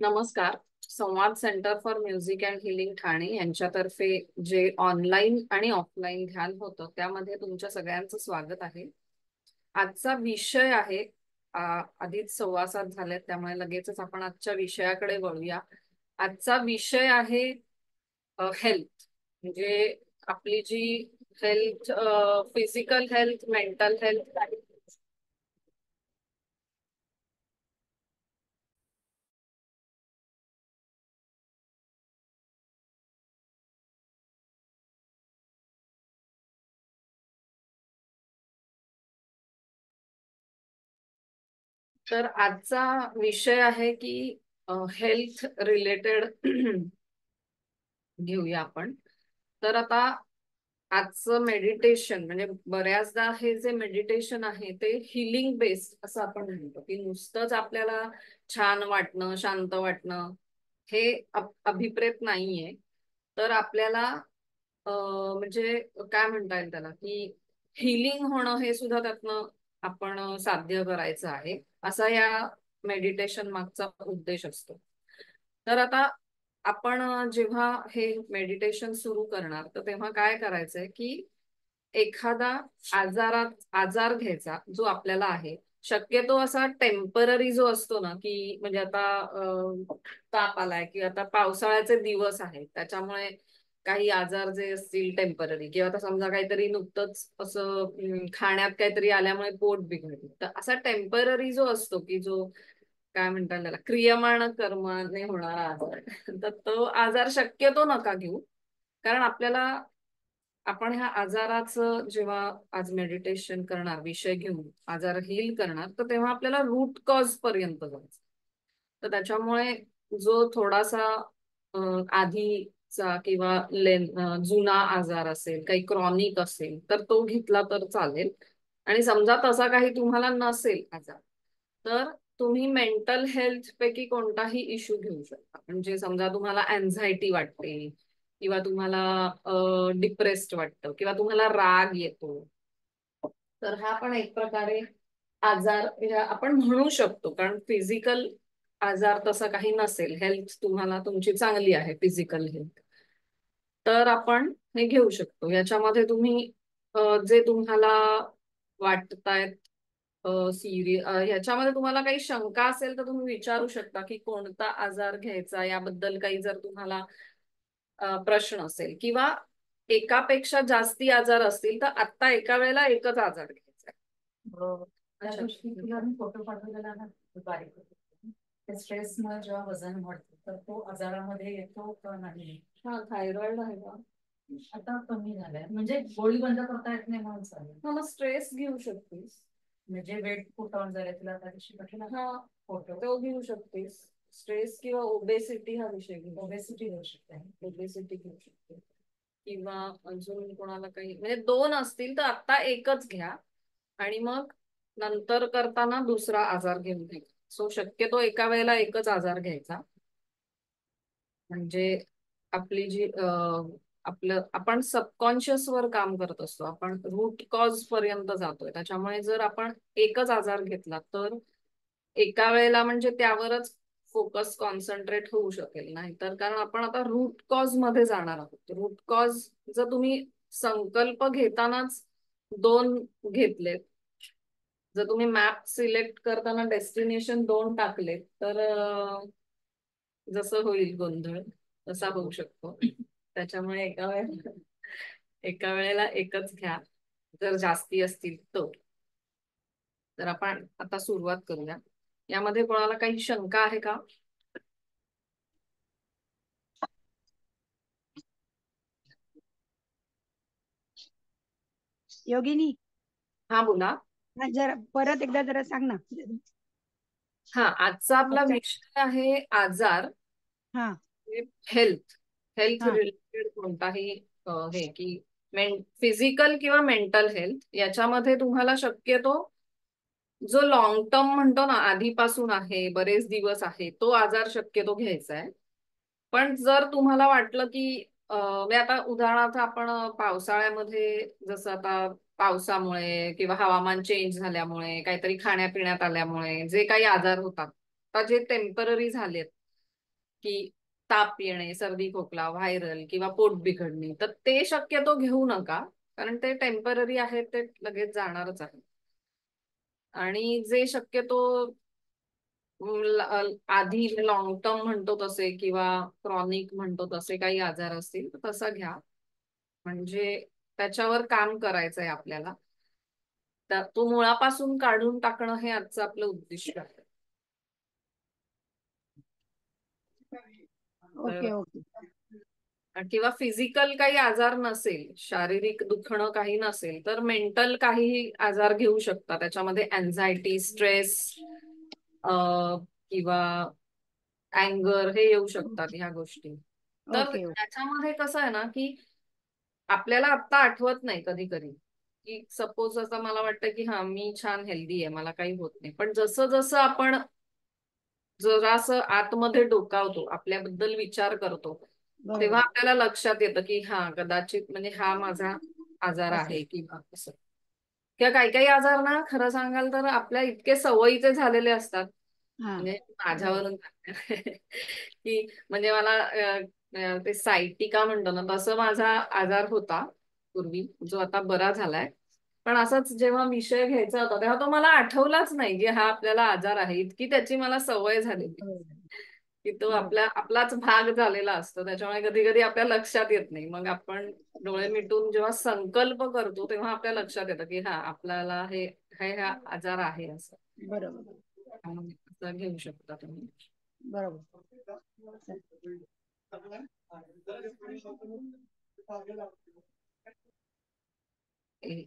नमस्कार. संवाद centre for music and healing Thane यांच्यातर्फे जे ऑनलाईन आणि ऑफलाईन ध्यान होतं त्यामध्ये तुमच्या सगळ्यांचं स्वागत आहे. आजचा विषय आहे आधीच 6:15 झालेत त्यामुळे लगेचच आपण आजच्या विषयाकडे वळूया. आजचा विषय आहे हेल्थ, म्हणजे आपली जी health, physical health, mental health. तर आजचा विषय आहे की हेल्थ रिलेटेड घेऊया आपण. तर आता आजचं मेडिटेशन म्हणजे बऱ्याचदा हे जे मेडिटेशन आहे ते हिलिंग बेस्ड असं आपण म्हणतो, की नुसतंच आपल्याला छान वाटणं, शांत वाटणं हे अभिप्रेत नाहीये. तर आपल्याला म्हणजे काय म्हणता येईल त्याला, की हिलिंग होणं हे सुद्धा त्यातनं आपण साध्य करायचं आहे, असा या मेडिटेशन मागचा उद्देश असतो. तर आता आपण जेव्हा हे मेडिटेशन सुरू करणार तर तेव्हा काय करायचंय, की एखादा आजार घ्यायचा जो आपल्याला आहे. शक्यतो असा टेम्पररी जो असतो ना, की म्हणजे आता ताप आलाय किंवा आता पावसाळ्याचे दिवस आहेत त्याच्यामुळे काही आजार जे असतील टेम्पररी, किंवा आता समजा काहीतरी नुकतंच असं खाण्यात काहीतरी आल्यामुळे पोट बिघडलं, तर असा टेम्पररी जो असतो की जो काय म्हणतात त्याला, क्रियमाण कर्माने होणारा आजार तर तो आजार शक्यतो नका घेऊ. कारण आपल्याला, आपण ह्या आजाराचं जेव्हा आज मेडिटेशन करणार, विषय घेऊन आजार हील करणार, तर तेव्हा आपल्याला रूट कॉज पर्यंत जायचं. तर त्याच्यामुळे जो थोडासा आधीचा किंवा जुना आजार असेल, काही क्रॉनिक असेल, तर तो घेतला तर चालेल. आणि समजा तसा काही तुम्हाला नसेल आजार, तर तुम्ही मेंटल हेल्थ पैकी कोणताही इश्यू घेऊ शकता. म्हणजे समजा तुम्हाला अँझायटी वाटते किंवा तुम्हाला डिप्रेस्ड वाटतं किंवा तुम्हाला राग येतो, तर हा पण एक प्रकारे आजार आपण म्हणू शकतो. कारण फिजिकल आजार तसा काही नसेल, हेल्थ तुम्हाला तुमची चांगली आहे, फिजिकल हेल्थ, तर आपण हे घेऊ शकतो. याच्यामध्ये तुम्ही जे तुम्हाला वाटतायत ह्याच्यामध्ये तुम्हाला काही शंका असेल तर तुम्ही विचारू शकता की कोणता आजार घ्यायचा, याबद्दल काही जर तुम्हाला प्रश्न असेल किंवा एकापेक्षा जास्ती आजार असतील तर आता एका वेळेला एकच आजार घ्यायचा आहे. बरोबर. त्या अच्छा. दिवशी तुला मी फोटो पाठवलेला ना, बारीक होतो. ते स्ट्रेसमुळे जेव्हा वजन वाढतं तर तो आजारामध्ये येतो का नाही? हा, थायरॉइड आहे का? आता कमी झालाय, म्हणजे गोळी बंद करता येत नाही म्हणून चालेल. हा, मग स्ट्रेस घेऊ शकतेस. म्हणजे वेट पुट ऑन झालंय तुला त्या दिवशी पाठवला हा, फोटो. तो घेऊ शकतेस. स्ट्रेस किंवा ओबेसिटी हा विषय घेऊ. ओबेसिटी होऊ शकते. ओबेसिटी घेऊ शकते. किंवा अजून कोणाला काही, म्हणजे दोन असतील तर आता एकच घ्या आणि मग नंतर करताना दुसरा आजार घेऊन घ्या. सो शक्यतो एका वेळेला एकच आजार घ्यायचा. म्हणजे आपली जी आपलं, आपण सबकॉन्शियस वर काम करत असतो, आपण रूट कॉज पर्यंत जातोय. त्याच्यामुळे जर आपण एकच आजार घेतला तर एका वेळेला म्हणजे त्यावरच फोकस कॉन्सन्ट्रेट होऊ शकेल. नाही तर, कारण आपण आता रूट कॉज मध्ये जाणार आहोत. रूट कॉज जर तुम्ही संकल्प घेतानाच दोन घेतलेत, जर तुम्ही मॅप सिलेक्ट करताना डेस्टिनेशन दोन टाकले, तर जसं होईल गोंधळ तसा होऊ शकतो. त्याच्यामुळे एका वेळेला एकच घ्या, जर जास्ती असतील तर आपण आता सुरुवात करूया. यामध्ये कोणाला काही शंका आहे का? योगिनी, हा, बोला. हा जरा परत एकदा जरा सांग ना. हा, आजचा आपला अच्छा. विषय आहे आजार, हा हेल्थ. हेल्थ हा रिलेटेड कोणताही हे की फिजिकल किंवा मेंटल हेल्थ, याच्यामध्ये तुम्हाला शक्यतो जो लॉंग टर्म म्हणतो ना, आधीपासून आहे, बरेच दिवस आहे, तो आजार शक्यतो घ्यायचा आहे. पण जर तुम्हाला वाटलं की म्हणजे आता उदाहरणार्थ आपण पावसाळ्यामध्ये, जसं आता पावसामुळे किंवा हवामान चेंज झाल्यामुळे, काहीतरी खाण्यापिण्यात आल्यामुळे जे काही आजार होतात, आता जे टेम्पररी झालेत, की ताप येणे, सर्दी खोकला, व्हायरल किंवा पोट बिघडणे, तर ते शक्यतो घेऊ नका, कारण ते टेम्पररी आहे, ते लगेच जाणारच आहे. आणि जे शक्यतो आधी लॉंग टर्म म्हणतो तसे किंवा क्रॉनिक म्हणतो तसे काही आजार असतील तर तसं घ्या. म्हणजे त्याच्यावर काम करायचंय आपल्याला. तो मुळापासून काढून टाकणं हे आजचं आपलं उद्दिष्ट आहे. तर ओके ओके. किंवा फिजिकल काही आजार नसेल, शारीरिक दुखणं काही नसेल, तर मेंटल काही आजार घेऊ शकता. त्याच्यामध्ये अँझायटी, स्ट्रेस किंवा अँगर हे येऊ शकतात ह्या गोष्टी. तर ओके ओके. त्याच्यामध्ये कसं आहे ना, की आपल्याला आत्ता आठवत नाही कधी कधी, की सपोज असं मला वाटतं की हा मी छान हेल्दी आहे, मला काही होत नाही. पण जसं जसं आपण जरासं आतमध्ये डोकावतो, आपल्याबद्दल विचार करतो, तेव्हा बरोबर. आपल्याला लक्षात येतं की हा कदाचित म्हणजे हा माझा आजार असेल. आहे किंवा असं. किंवा काही काही आजार ना खरं सांगाल तर आपल्या इतके सवयीचे झालेले असतात. हा. म्हणजे बरोबर. माझ्यावरून की म्हणजे मला ते सायटिका म्हणतो ना, तसं माझा आजार होता पूर्वी, जो आता बरा झालाय. पण असंच जेव्हा विषय घ्यायचा होता तेव्हा तो मला आठवलाच नाही की हा आपल्याला आजार आहे, इतकी त्याची मला सवय झालेली बरोबर. की तो बरोबर. आपलाच भाग झालेला असतो. त्याच्यामुळे कधी कधी आपल्या लक्षात येत नाही. मग आपण डोळे मिटून जेव्हा संकल्प करतो तेव्हा आपल्या लक्षात येतं की हा आपल्याला हे हे हा आजार आहे असं. बरोबर. असं घेऊ शकता तुम्ही. बरोबर. ए-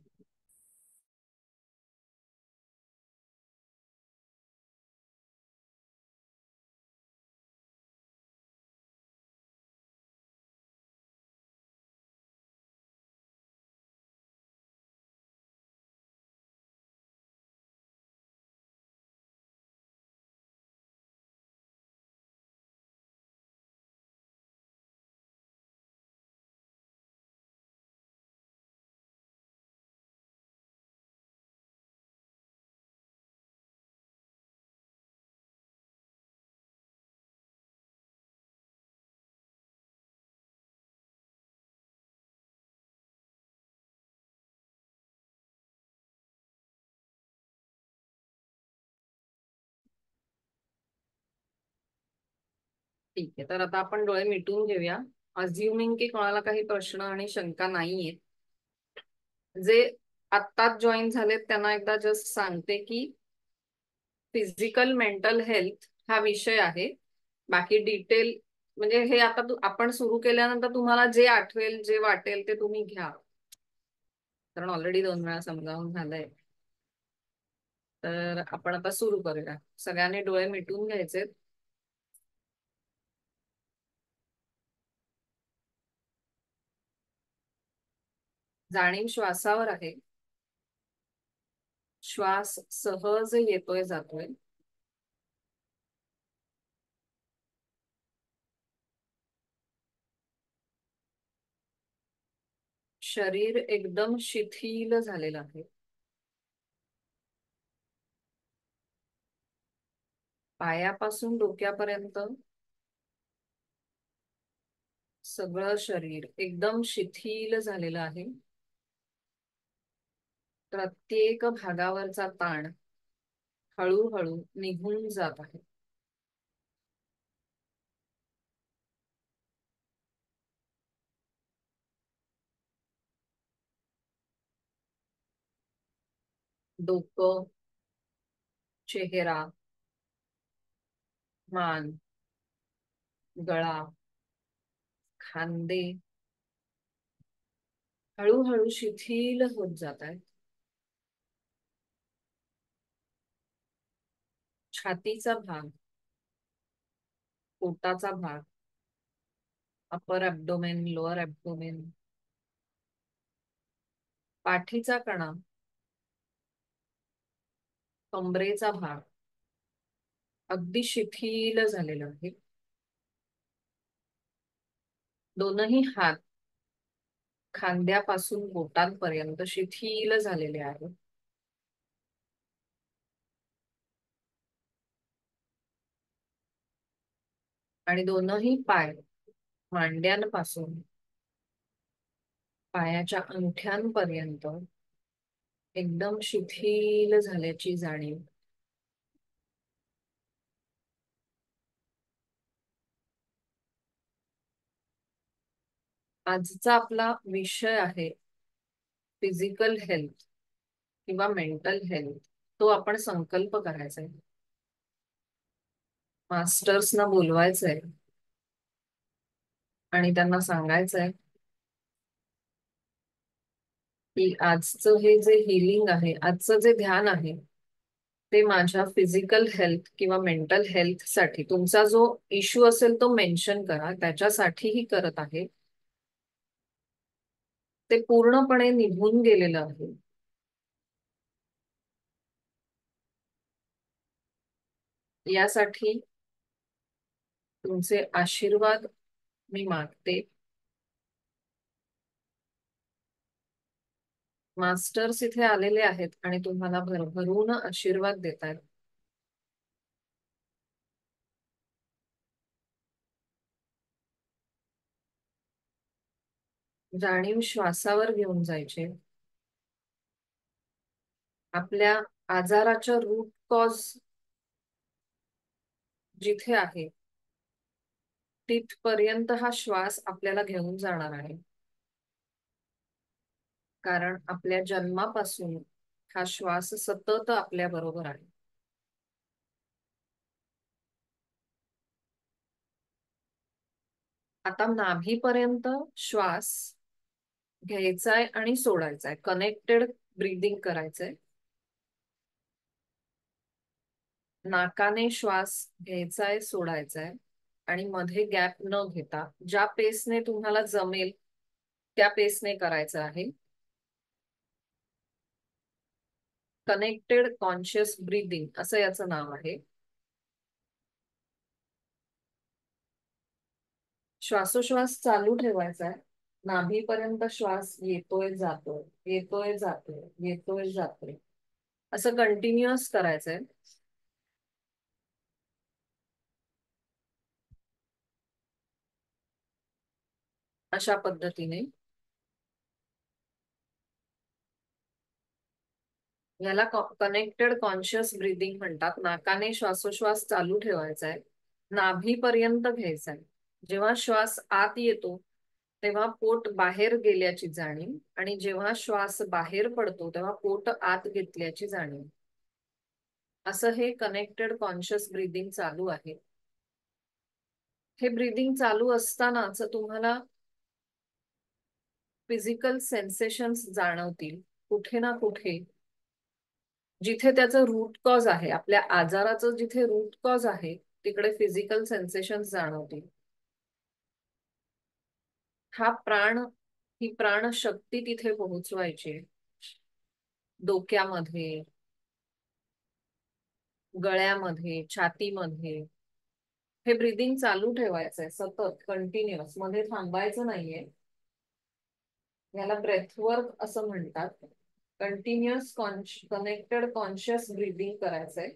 ठीक आहे, तर आता आपण डोळे मिटून घेऊया. अज्युमिंग की कोणाला काही प्रश्न आणि शंका नाहीये. जे आत्ताच जॉईन झालेत त्यांना एकदा जस्ट सांगते की फिजिकल मेंटल हेल्थ हा विषय आहे. बाकी डिटेल म्हणजे हे आता आपण सुरू केल्यानंतर तुम्हाला जे आठवेल, जे वाटेल ते तुम्ही घ्या, कारण ऑलरेडी 2 वेळा समजावून झालंय. तर आपण आता सुरू करूया. सगळ्यांनी डोळे मिटून घ्यायचे. जाणीव श्वासावर आहे. श्वास सहज येतोय जातोय. शरीर एकदम शिथिल झालेलं आहे. पायापासून डोक्यापर्यंत सगळं शरीर एकदम शिथिल झालेलं आहे. प्रत्येक भागावरचा ताण हळूहळू निघून जात आहे. डोकं, चेहरा, मान, गळा, खांदे हळूहळू शिथिल होत जात आहेत. छातीचा भाग, पोटाचा भाग, अपर ऍब्डोमेन, लोअर ऍब्डोमेन, पाठीचा कणा, कमरेचा भाग अगदी शिथिल झालेला आहे. दोनही हात खांद्यापासून बोटांपर्यंत शिथिल झालेले आहेत. आणि दोनही पाय मांड्यांपासून पायाच्या अंगठ्यांपर्यंत एकदम शिथिल झाल्याची जाणीव. आजचा आपला विषय आहे फिजिकल हेल्थ किंवा मेंटल हेल्थ. तो आपण संकल्प करायचा आहे. मास्टर्सना बोलवायचंय आणि त्यांना सांगायचंय की आजचं हे जे हिलिंग आहे, आजचं जे ध्यान आहे, ते माझ्या फिजिकल हेल्थ किंवा मेंटल हेल्थ साठी, तुमचा जो इश्यू असेल तो मेन्शन करा, त्याच्यासाठीही करत आहे. ते पूर्णपणे निघून गेलेलं आहे. यासाठी तुमचे आशीर्वाद मी मागते. मास्टर्स इथे आलेले आहेत आणि तुम्हाला भरभरून आशीर्वाद देत आहेत. जाणीव श्वासावर घेऊन जायचे. आपल्या आजाराच्या रूट कॉज जिथे आहे तिथपर्यंत हा श्वास आपल्याला घेऊन जाणार आहे. कारण आपल्या जन्मापासून हा श्वास सतत आपल्या बरोबर आहे. आता नाभीपर्यंत श्वास घ्यायचाय आणि सोडायचाय. कनेक्टेड ब्रीदिंग करायचंय. नाकाने श्वास घ्यायचाय, सोडायचाय आणि मध्ये गॅप न घेता ज्या पेसने तुम्हाला जमेल त्या पेसने करायचं आहे. कनेक्टेड कॉन्शियस ब्रीदिंग असं याचं नाव आहे. श्वासोश्वास चालू ठेवायचा आहे. नाभीपर्यंत श्वास येतोय जातोय, येतोय जातोय, येतोय जातोय, असं कंटिन्युअस करायचंय. अशा पद्धतीने याला कनेक्टेड कॉन्शियस ब्रीदिंग म्हणतात. नाकाने श्वासोश्वास चालू ठेवायचा आहे. नाभीपर्यंत घ्यायचा आहे. जेव्हा श्वास आत येतो तेव्हा पोट बाहेर गेल्याची जाणीव आणि जेव्हा श्वास बाहेर पडतो तेव्हा पोट आत घेतल्याची जाणीव. असं हे कनेक्टेड कॉन्शियस ब्रीदिंग चालू आहे. हे ब्रीदिंग चालू असतानाच तुम्हाला फिजिकल सेन्सेशन्स जाणवतील कुठे ना कुठे. जिथे त्याचं रूट कॉज आहे, आपल्या आजाराचं जिथे रूट कॉज आहे तिकडे फिजिकल सेन्सेशन्स जाणवतील. हा प्राण, ही प्राणशक्ती तिथे पोहोचवायची. डोक्यामध्ये, गळ्यामध्ये, छातीमध्ये हे ब्रीदिंग चालू ठेवायचंय सतत, कंटिन्युअस, मध्ये थांबायचं नाहीये. याला ब्रेथवर्क असं म्हणतात. कंटिन्युअस कनेक्टेड कॉन्शियस ब्रीदिंग करायचंय.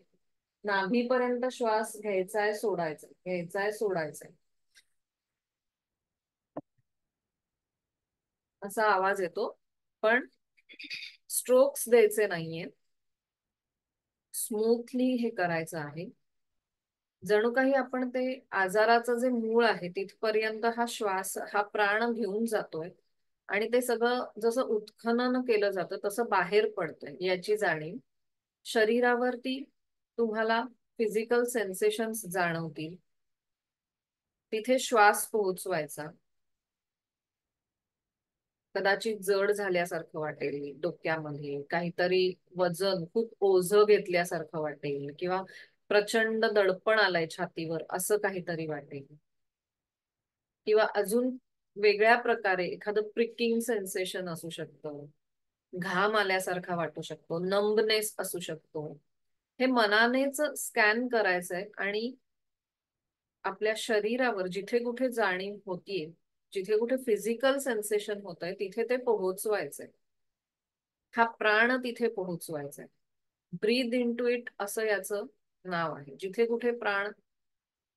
नाभीपर्यंत श्वास घ्यायचाय, सोडायचा, घ्यायचाय, सोडायचाय, असा आवाज येतो. पण स्ट्रोक्स द्यायचे नाहीये. स्मूथली हे करायचं आहे. जणू काही आपण ते आजाराचं जे मूळ आहे तिथपर्यंत हा श्वास, हा प्राण घेऊन जातोय आणि ते सगळं जसं उत्खनन केलं जातं तसं बाहेर पडतंय याची जाणीव. शरीरावरती तुम्हाला फिजिकल सेन्सेशन्स जाणवतील. तिथे श्वास पोहोचवायचा. कदाचित जड झाल्यासारखं वाटेल, डोक्यामध्ये काहीतरी वजन खूप ओझं घेतल्यासारखं वाटेल किंवा प्रचंड दडपण आलंय छातीवर असं काहीतरी वाटेल. किंवा अजून वेगळ्या प्रकारे एखादं प्रिकिंग सेन्सेशन असू शकतं. घाम आल्यासारखा वाटू शकतो, नंबनेस असू शकतो. हे मनानेच स्कॅन करायचंय आणि आपल्या शरीरावर जिथे कुठे जाणीव होतीये, जिथे कुठे फिजिकल सेन्सेशन होत आहे तिथे ते पोहोचवायचंय. हा प्राण तिथे पोहोचवायचा आहे. ब्रीद इन टू इट असं याचं नाव आहे. जिथे कुठे प्राण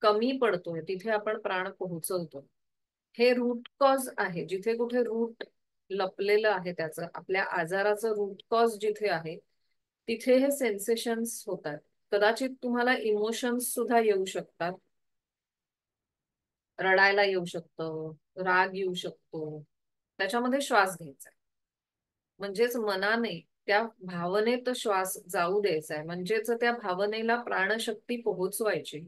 कमी पडतोय तिथे आपण प्राण पोहोचवतो. हे रूट कॉज आहे. जिथे कुठे रूट लपलेलं आहे त्याचं, आपल्या आजाराचं रूट कॉज जिथे आहे तिथे हे सेन्सेशन्स होतात. कदाचित तुम्हाला इमोशन्स सुद्धा येऊ शकतात. रडायला येऊ शकतं, राग येऊ शकतो. त्याच्यामध्ये श्वास घ्यायचा, म्हणजेच मनाने त्या भावनेत श्वास जाऊ द्यायचा आहे, म्हणजेच त्या भावनेला प्राणशक्ती पोहोचवायची.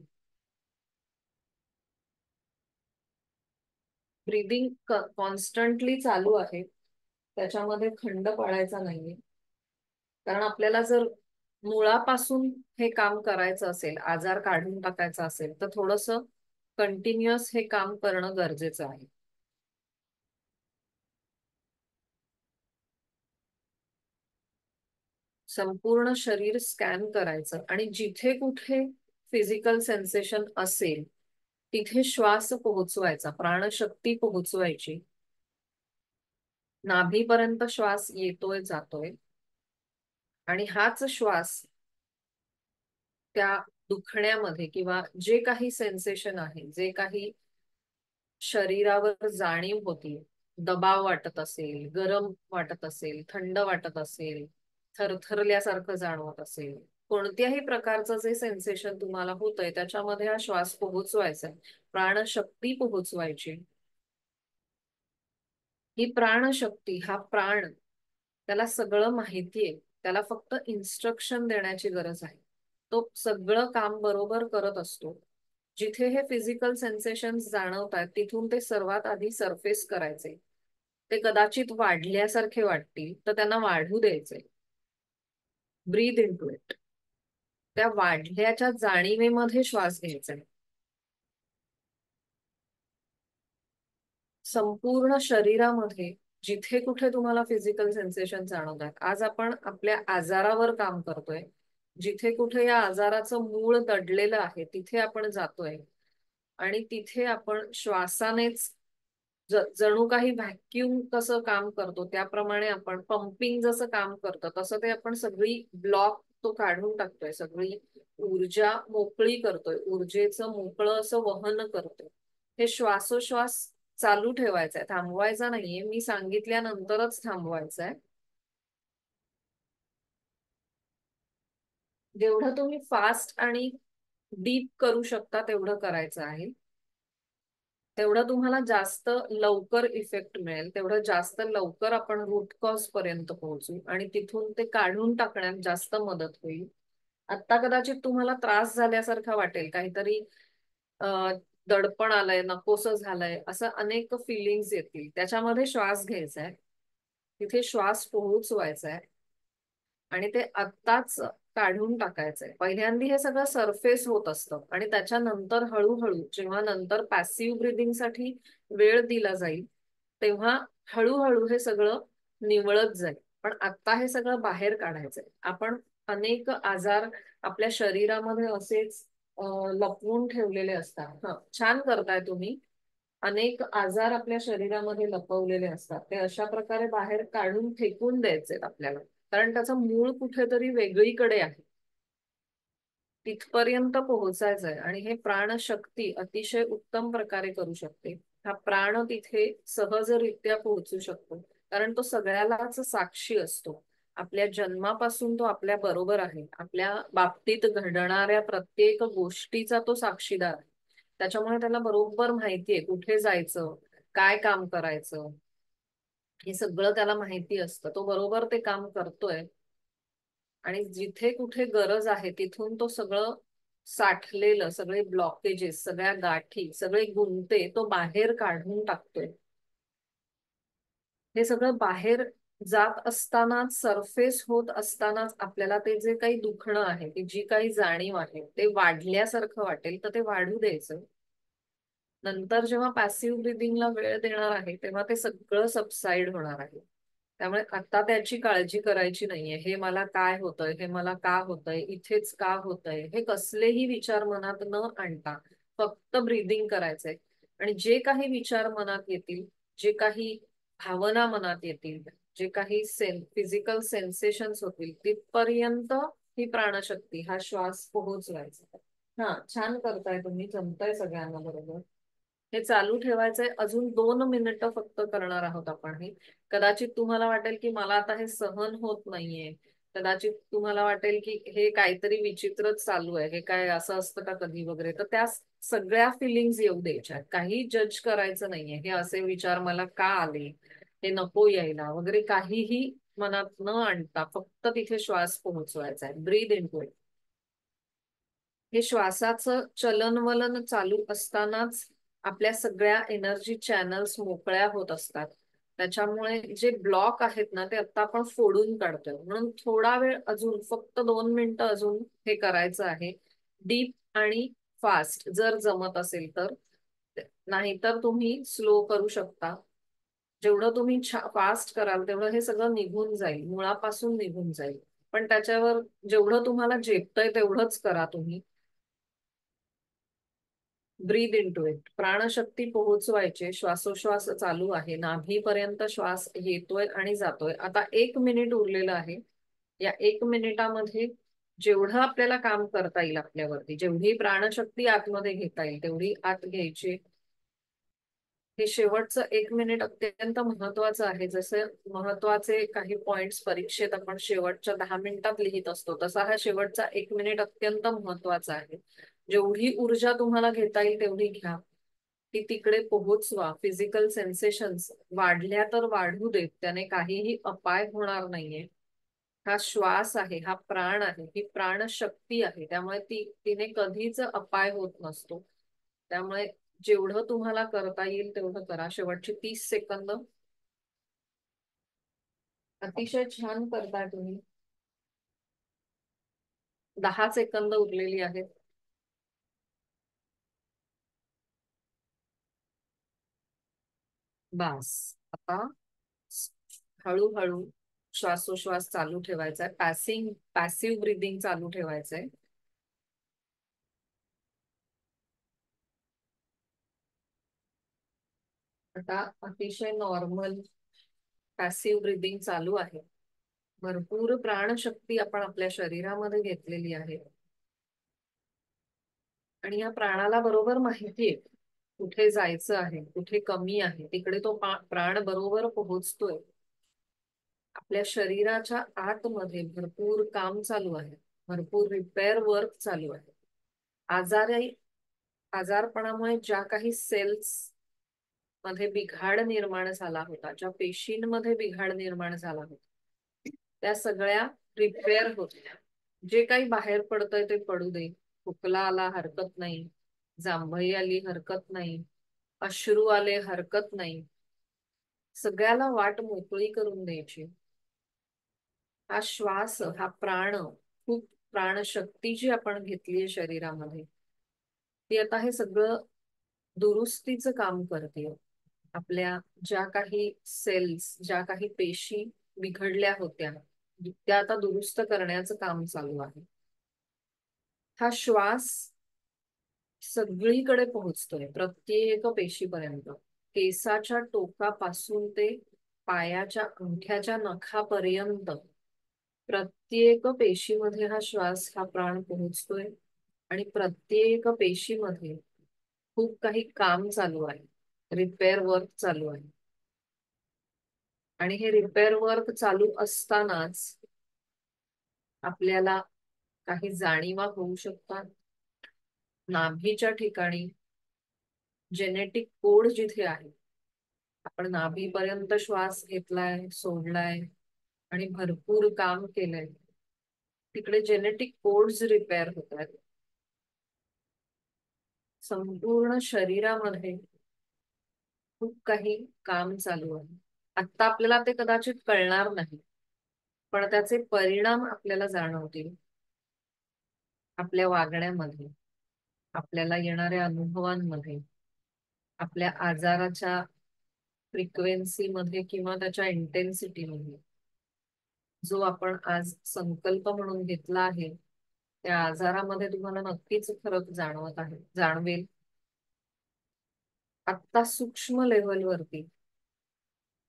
ब्रीदिंग कॉन्स्टंटली चालू आहे, त्याच्यामध्ये खंड पाडायचा नाहीये. कारण आपल्याला जर मुळापासून हे काम करायचं असेल, आजार काढून टाकायचा असेल, तर थोडस कंटिन्युअस हे काम करणं गरजेचं आहे. संपूर्ण शरीर स्कॅन करायचं आणि जिथे कुठे फिजिकल सेन्सेशन असेल तिथे श्वास पोहोचवायचा, प्राणशक्ती पोहोचवायची. नाभीपर्यंत श्वास येतोय जातोय आणि हाच श्वास त्या दुखण्यामध्ये किंवा जे काही सेन्सेशन आहे, जे काही शरीरावर जाणीव होती, दबाव वाटत असेल, गरम वाटत असेल, थंड वाटत असेल, थरथरल्यासारखं जाणवत असेल, कोणत्याही प्रकारचं जे सेन्सेशन तुम्हाला होतंय त्याच्यामध्ये हा श्वास पोहोचवायचा, प्राणशक्ती पोहोचवायची. ही प्राणशक्ती, हा प्राण, त्याला सगळं माहितीये, त्याला फक्त इन्स्ट्रक्शन देण्याची गरज आहे. तो सगळं काम बरोबर करत असतो. जिथे हे फिजिकल सेन्सेशन जाणवतात तिथून ते सर्वात आधी सरफेस करायचे. ते कदाचित वाढल्यासारखे वाटतील तर त्यांना वाढू द्यायचे. Breathe in to it. त्या वाढल्याच्या जाणीवेमध्ये श्वास घ्यायचा. संपूर्ण शरीरामध्ये जिथे कुठे तुम्हाला फिजिकल सेन्सेशन जाणवतात, आज आपण आपल्या आजारावर काम करतोय, जिथे कुठे या आजाराचं मूळ दडलेलं आहे तिथे आपण जातोय आणि तिथे आपण श्वासानेच जणू काही व्हॅक्यूम कसं काम करतो त्याप्रमाणे आपण पंपिंग जसं काम करतो तसं ते आपण सगळी ब्लॉक तो काढून टाकतोय, सगळी ऊर्जा मोकळी करतोय, ऊर्जेचं मोकळं असं वहन करतोय. हे श्वासोश्वास चालू ठेवायचा आहे, थांबवायचा नाहीये. मी सांगितल्यानंतरच थांबवायचा आहे. जेवढं तुम्ही फास्ट आणि डीप करू शकता तेवढं करायचं आहे. तेवढं तुम्हाला जास्त लवकर इफेक्ट मिळेल, तेवढं जास्त लवकर आपण रूट कॉज पर्यंत पोहोचू आणि तिथून ते काढून टाकण्यात जास्त मदत होईल. आता कदाचित तुम्हाला त्रास झाल्यासारखा वाटेल, काहीतरी दडपण आलंय, नकोसं झालंय, असं अनेक फिलिंग्स येतील. त्याच्यामध्ये श्वास घ्यायचा आहे, तिथे श्वास पोहोचवायचा आहे आणि ते आत्ताच काढून टाकायचंय. पहिल्यांदा हे सगळं सरफेस होत असतं आणि त्याच्यानंतर हळूहळू जेव्हा नंतर पॅसिव्ह ब्रिदिंग साठी वेळ दिला जाईल तेव्हा हळूहळू हे सगळं निवळत जाईल. पण आता हे सगळं बाहेर काढायचंय. आपण अनेक आजार आपल्या शरीरामध्ये असेच लपवून ठेवलेले असतात. छान करताय तुम्ही. अनेक आजार आपल्या शरीरामध्ये लपवलेले असतात, ते अशा प्रकारे बाहेर काढून फेकून द्यायचे आपल्याला, कारण त्याचं मूळ कुठेतरी वेगळीकडे आहे. तिथपर्यंत पोहोचायचंय आणि हे प्राणशक्ती अतिशय उत्तम प्रकारे करू शकते. हा प्राण तिथे सहजरित्या पोहोचू शकतो कारण तो सगळ्यालाच साक्षी असतो. आपल्या जन्मापासून तो आपल्या बरोबर आहे. आपल्या बाबतीत घडणाऱ्या प्रत्येक गोष्टीचा तो साक्षीदार आहे. त्याच्यामुळे त्याला बरोबर माहितीये कुठे जायचं, काय काम करायचं, हे सगळं त्याला माहिती असतं. तो बरोबर ते काम करतोय आणि जिथे कुठे गरज आहे तिथून तो सगळं साठलेलं, सगळे ब्लॉकेजेस, सगळ्या गाठी, सगळे गुंते तो बाहेर काढून टाकतोय. हे सगळं बाहेर जात असतानाच, सरफेस होत असतानाच आपल्याला ते जे काही दुखणं आहे, ती जी काही जाणीव आहे, ते वाढल्यासारखं वाटेल तर ते वाढू द्यायचं. नंतर जेव्हा पॅसिव्ह ब्रिदिंगला वेळ देणार आहे तेव्हा ते सगळं सबसाइड होणार आहे. त्यामुळे आता त्याची काळजी करायची नाहीये. हे मला काय होतंय, हे मला का होतंय, इथेच का होतंय, हे कसलेही विचार मनात न आणता फक्त ब्रिदिंग करायचंय. आणि जे काही विचार मनात येतील, जे काही भावना मनात येतील, जे काही फिजिकल सेन्सेशन्स होतील तिथपर्यंत ही प्राणशक्ती, हा श्वास पोहोचवायचा. हा, छान करताय तुम्ही, जमताय सगळ्यांना बरोबर. हे चालू ठेवायचंय, अजून 2 मिनिटं फक्त करणार आहोत आपण हे. कदाचित तुम्हाला वाटेल की मला आता हे सहन होत नाहीये, कदाचित तुम्हाला वाटेल की हे काहीतरी विचित्रच चालू आहे, हे काय असं असतं का कधी वगैरे, तर त्या सगळ्या फिलिंग्स येऊ द्यायच्या, काही जज करायचं नाहीये. हे असे विचार मला का आले, हे नको यायला वगैरे, काहीही मनात न आणता फक्त तिथे श्वास पोहोचवायचा आहे. Breathe in to it. हे श्वासाचं चलनवलन चालू असतानाच आपल्या सगळ्या एनर्जी चॅनल्स मोकळ्या होत असतात. त्याच्यामुळे जे ब्लॉक आहेत ना, ते आता आपण फोडून काढतोय. म्हणून थोडा वेळ अजून, फक्त 2 मिनिटं अजून हे करायचं आहे, डीप आणि फास्ट जर जमत असेल तर. नाहीतर तुम्ही स्लो करू शकता. जेवढं तुम्ही फास्ट कराल तेवढं हे सगळं निघून जाईल, मुळापासून निघून जाईल. पण त्याच्यावर जेवढं तुम्हाला झेपतंय तेवढंच करा तुम्ही. Breathe in to it. प्राणशक्ती पोहोचवायचे, श्वासोश्वास चालू आहे, नाभीपर्यंत श्वास येतोय आणि जातोय. आता 1 मिनिट उरलेलं आहे. या 1 मिनिटामध्ये जेवढं आपल्याला काम करता येईल आपल्यावरती, जेवढी प्राणशक्ती आतमध्ये घेता येईल तेवढी आत घ्यायची. हे शेवटचं 1 मिनिट अत्यंत महत्वाचं आहे. जसं महत्वाचे काही पॉइंट्स परीक्षेत आपण शेवटच्या 10 मिनिटात लिहित असतो, तसा हा शेवटचा 1 मिनिट अत्यंत महत्वाचा आहे. जेवढी ऊर्जा तुम्हाला घेता येईल तेवढी घ्या, ती तिकडे पोहोचवा. फिजिकल सेन्सेशन्स वाढल्या तर वाढू देत, त्याने काहीही अपाय होणार नाहीये. हा श्वास आहे, हा प्राण आहे, ही प्राणशक्ती आहे, त्यामुळे तिने कधीच अपाय होत नसतो. त्यामुळे जेवढं तुम्हाला करता येईल तेवढं करा. शेवटची 30 सेकंद. अतिशय छान करताय तुम्ही. 10 सेकंद उरलेली आहेत. बास. आता हळूहळू श्वासोश्वास चालू ठेवायचा, पॅसिव्ह ब्रिदिंग चालू ठेवायचंय. आता अतिशय नॉर्मल पॅसिव्ह ब्रिदिंग चालू आहे. भरपूर प्राणशक्ती आपण आपल्या शरीरामध्ये घेतलेली आहे आणि या प्राणाला बरोबर माहितीये कुठे जायचं आहे, कुठे कमी आहे, तिकडे तो प्राण बरोबर पोहोचतोय. आपल्या शरीराच्या आतमध्ये भरपूर काम चालू आहे, भरपूर रिपेअर वर्क चालू आहे. आजारपणामुळे ज्या काही सेल्स मध्ये बिघाड निर्माण झाला होता, ज्या पेशींमध्ये बिघाड निर्माण झाला होता, त्या सगळ्या रिपेअर होत्या. जे काही बाहेर पडतंय ते पडू दे. खोकला आला हरकत नाही, जांभई आली हरकत नाही, अश्रू आले हरकत नाही, सगळ्याला वाट मोकळी करून द्यायची. हा श्वास, हा प्राण, खूप प्राणशक्ती जी आपण घेतलीये शरीरामध्ये, ती आता हे सगळं दुरुस्तीचं काम करते. आपल्या ज्या काही सेल्स, ज्या काही पेशी बिघडल्या होत्या, त्या आता दुरुस्त करण्याचं काम चालू आहे. हा श्वास सगळीकडे पोहोचतोय, प्रत्येक पेशीपर्यंत. केसाच्या टोकापासून ते पायाच्या अंगठ्याच्या नखापर्यंत प्रत्येक पेशीमध्ये हा श्वास, हा प्राण पोहोचतोय. आणि प्रत्येक पेशीमध्ये खूप काही काम चालू आहे, रिपेअर वर्क चालू आहे. आणि हे रिपेअर वर्क चालू असतानाच आपल्याला काही जाणीवा होऊ शकतात. नाभीच्या ठिकाणी जेनेटिक कोड जिथे आहे, आपण नाभीपर्यंत श्वास घेतलाय, सोडलाय आणि भरपूर काम केलंय, तिकडे जेनेटिक कोड्स रिपेअर होत आहेत. संपूर्ण शरीरामध्ये खूप काही काम चालू आहे. आता आपल्याला ते कदाचित कळणार नाही, पण त्याचे परिणाम आपल्याला जाणवतील आपल्या वागण्यामध्ये, आपल्याला येणाऱ्या अनुभवांमध्ये, आपल्या आजाराच्या फ्रिक्वेन्सी मध्ये किंवा त्याच्या इंटेन्सिटी मध्ये. जो आपण आज संकल्प म्हणून घेतला आहे, त्या आजारामध्ये तुम्हाला नक्कीच फरक जाणवत आहे, जाणवेल. आत्ता सूक्ष्म लेव्हलवरती,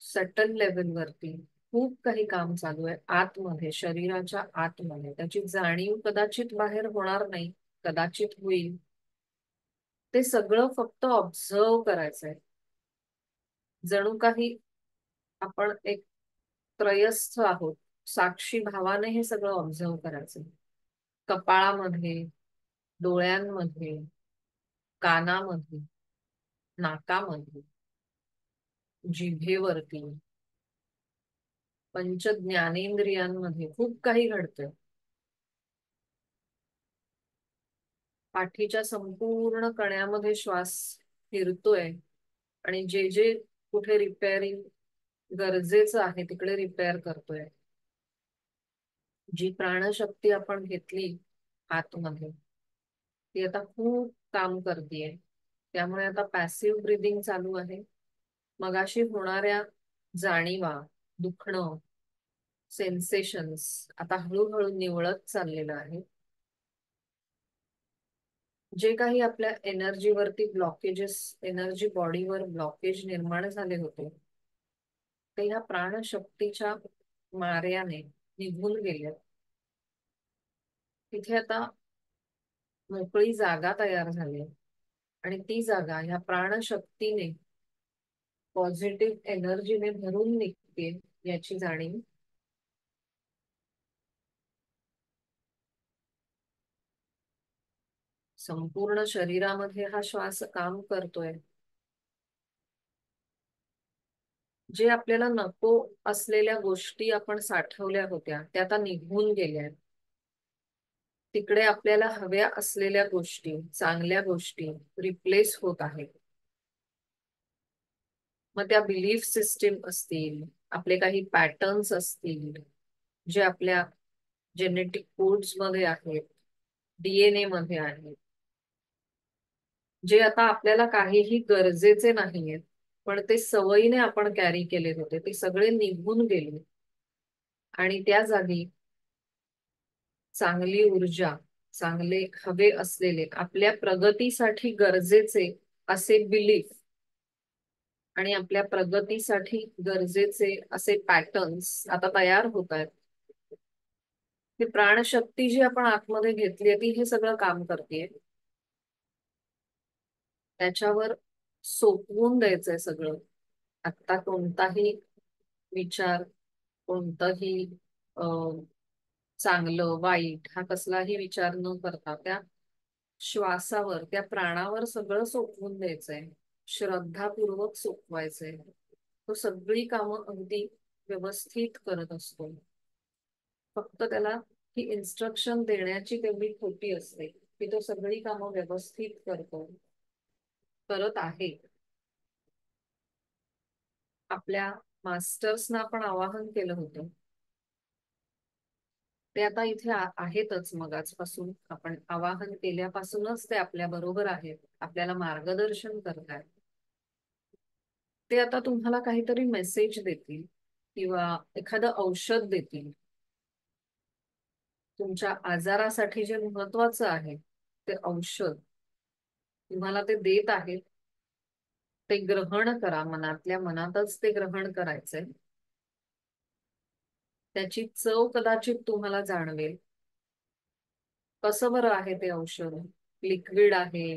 सटल लेव्हलवरती खूप काही काम चालू आहे आतमध्ये, शरीराच्या आतमध्ये. त्याची जाणीव कदाचित बाहेर होणार नाही, कदाचित होईल, ते सगळं फक्त ऑब्झर्व करायचंय. जणू काही आपण एक त्रयस्थ आहोत, साक्षी भावाने हे सगळं ऑब्झर्व करायचं. कपाळामध्ये, डोळ्यांमध्ये, कानामध्ये, नाकामध्ये, जिभेवरती, पंच ज्ञानेंद्रियांमध्ये खूप काही घडतंय. पाठीच्या संपूर्ण कण्यामध्ये श्वास फिरतोय आणि जे जे कुठे रिपेअरिंग गरजेचं आहे तिकडे रिपेअर करतोय. जी प्राणशक्ती आपण घेतली आतमध्ये ती आता खूप काम करतेय. त्यामुळे आता पॅसिव्ह ब्रीदिंग चालू आहे. मगाशी होणाऱ्या जाणीवा, दुखणं, सेन्सेशन्स आता हळूहळू निवळत चाललेलं आहे. जे काही आपल्या एनर्जीवरती ब्लॉकेजेस, एनर्जी बॉडीवर ब्लॉकेज निर्माण झाले होते ते ह्या प्राणशक्तीच्या मार्याने निघून गेले. तिथे आता मोकळी जागा तयार झाली आणि ती जागा ह्या प्राणशक्तीने, पॉझिटिव्ह एनर्जीने भरून निघते याची जाणीव. संपूर्ण शरीरामध्ये हा श्वास काम करतोय. जे आपल्याला नको असलेल्या गोष्टी आपण साठवल्या होत्या त्या आता निघून गेल्या. तिकडे आपल्याला हव्या असलेल्या गोष्टी, चांगल्या गोष्टी रिप्लेस होत आहेत. मग त्या बिलीफ सिस्टीम असतील, आपले काही पॅटर्न्स असतील, जे आपल्या जेनेटिक कोड्स मध्ये आहेत, डीएनए मध्ये आहेत, जे आता आपल्याला काहीही गरजेचे नाहीयेत पण ते सवयीने आपण कॅरी केले होते, ते सगळे निघून गेले. आणि त्या जागी चांगली ऊर्जा, चांगले हवे असलेले, आपल्या प्रगतीसाठी गरजेचे असे बिलीफ आणि आपल्या प्रगतीसाठी गरजेचे असे पॅटर्न्स आता तयार होत आहेत. ही प्राणशक्ती जी आपण आतमध्ये घेतली ती हे सगळं काम करते. त्याच्यावर सोपवून द्यायचंय सगळं. आता कोणताही विचार, कोणतंही चांगलं वाईट हा कसलाही विचार न करता त्या श्वासावर, त्या प्राणावर सगळं सोपवून द्यायचंय. श्रद्धापूर्वक सोपवायचंय. तो सगळी कामं अगदी व्यवस्थित करत असतो. फक्त त्याला ही इन्स्ट्रक्शन देण्याची तेवढी खोटी असते की तो सगळी कामं व्यवस्थित करतो, करत आहे. आपल्या मास्टर्सना आपण आवाहन केलं होतं, ते आता इथे आहेतच. मगाचपासून आपण आवाहन केल्यापासूनच ते आपल्या बरोबर आहेत, आपल्याला मार्गदर्शन करतात. ते आता तुम्हाला काहीतरी मेसेज देतील किंवा एखादं औषध देतील. तुमच्या आजारासाठी जे महत्वाचं आहे ते औषध तुम्हाला ते देत आहेत. ते ग्रहण करा, मनातल्या मनातच ते ग्रहण करायचंय. त्याची चव कदाचित तुम्हाला जाणवेल. कसं बरं आहे ते औषध? लिक्विड आहे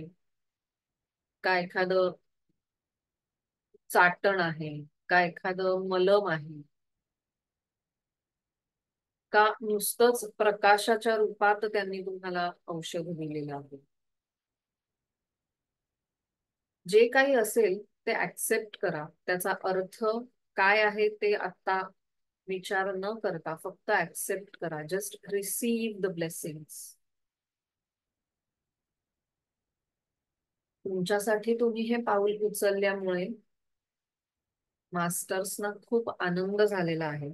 का एखादं चाटण आहे का एखादं मलम आहे का नुसतंच प्रकाशाच्या रूपात त्यांनी तुम्हाला औषध दिलेलं आहे? जे काही असेल ते ऍक्सेप्ट करा. त्याचा अर्थ काय आहे ते आता विचार न करता फक्त ऍक्सेप्ट करा. Just receive the blessings. तुमच्यासाठी तुम्ही हे पाऊल उचलल्यामुळे मास्टर्सना खूप आनंद झालेला आहे.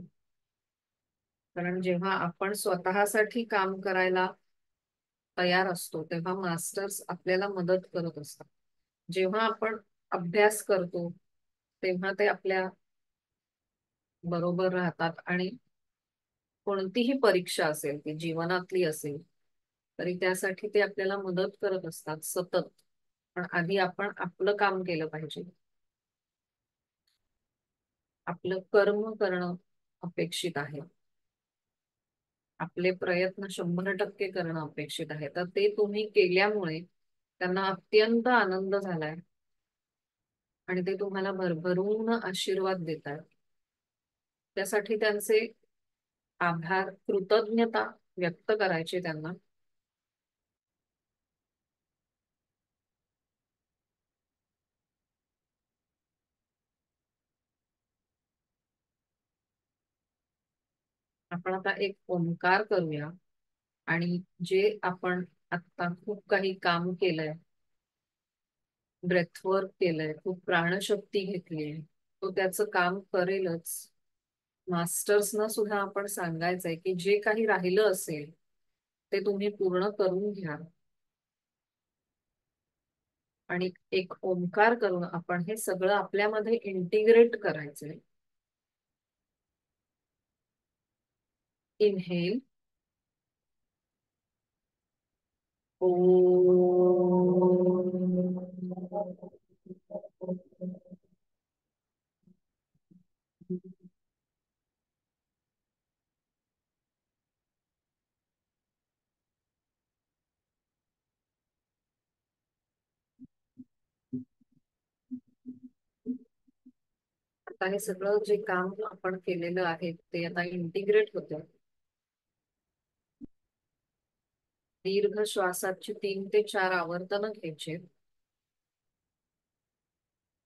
कारण जेव्हा आपण स्वतःसाठी काम करायला तयार असतो तेव्हा मास्टर्स आपल्याला मदत करत असतात. जेव्हा आपण अभ्यास करतो तेव्हा ते आपल्या बरोबर राहतात आणि कोणतीही परीक्षा असेल ती जीवनातली असेल तरी त्यासाठी ते आपल्याला मदत करत असतात सतत. पण आधी आपण आपलं काम केलं पाहिजे. आपलं कर्म करणं अपेक्षित आहे. आपले प्रयत्न 100% करणं अपेक्षित आहे. तर ते तुम्ही केल्यामुळे त्यांना अत्यंत आनंद झालाय आणि ते तुम्हाला भरभरून आशीर्वाद देत आहेत. त्यासाठी त्यांचे आभार, कृतज्ञता व्यक्त करायची त्यांना. आपण आता एक ओंकार करूया आणि जे आपण आता खूप काही काम केलंय, ब्रेथवर्क केलंय, खूप प्राणशक्ती घेतलीये, तो त्याचं काम करेलच. मास्टर्सना सुद्धा आपण सांगायचंय की जे काही राहिलं असेल ते तुम्ही पूर्ण करून घ्या. आणि एक ओंकार करून आपण हे सगळं आपल्यामध्ये इंटिग्रेट करायचंय. इनहेल, ओ, आता हे सगळं जे काम आपण केलेलं आहे ते आता इंटिग्रेट होतं. दीर्घ श्वासाची 3 ते 4 आवर्तनं घ्यायचे.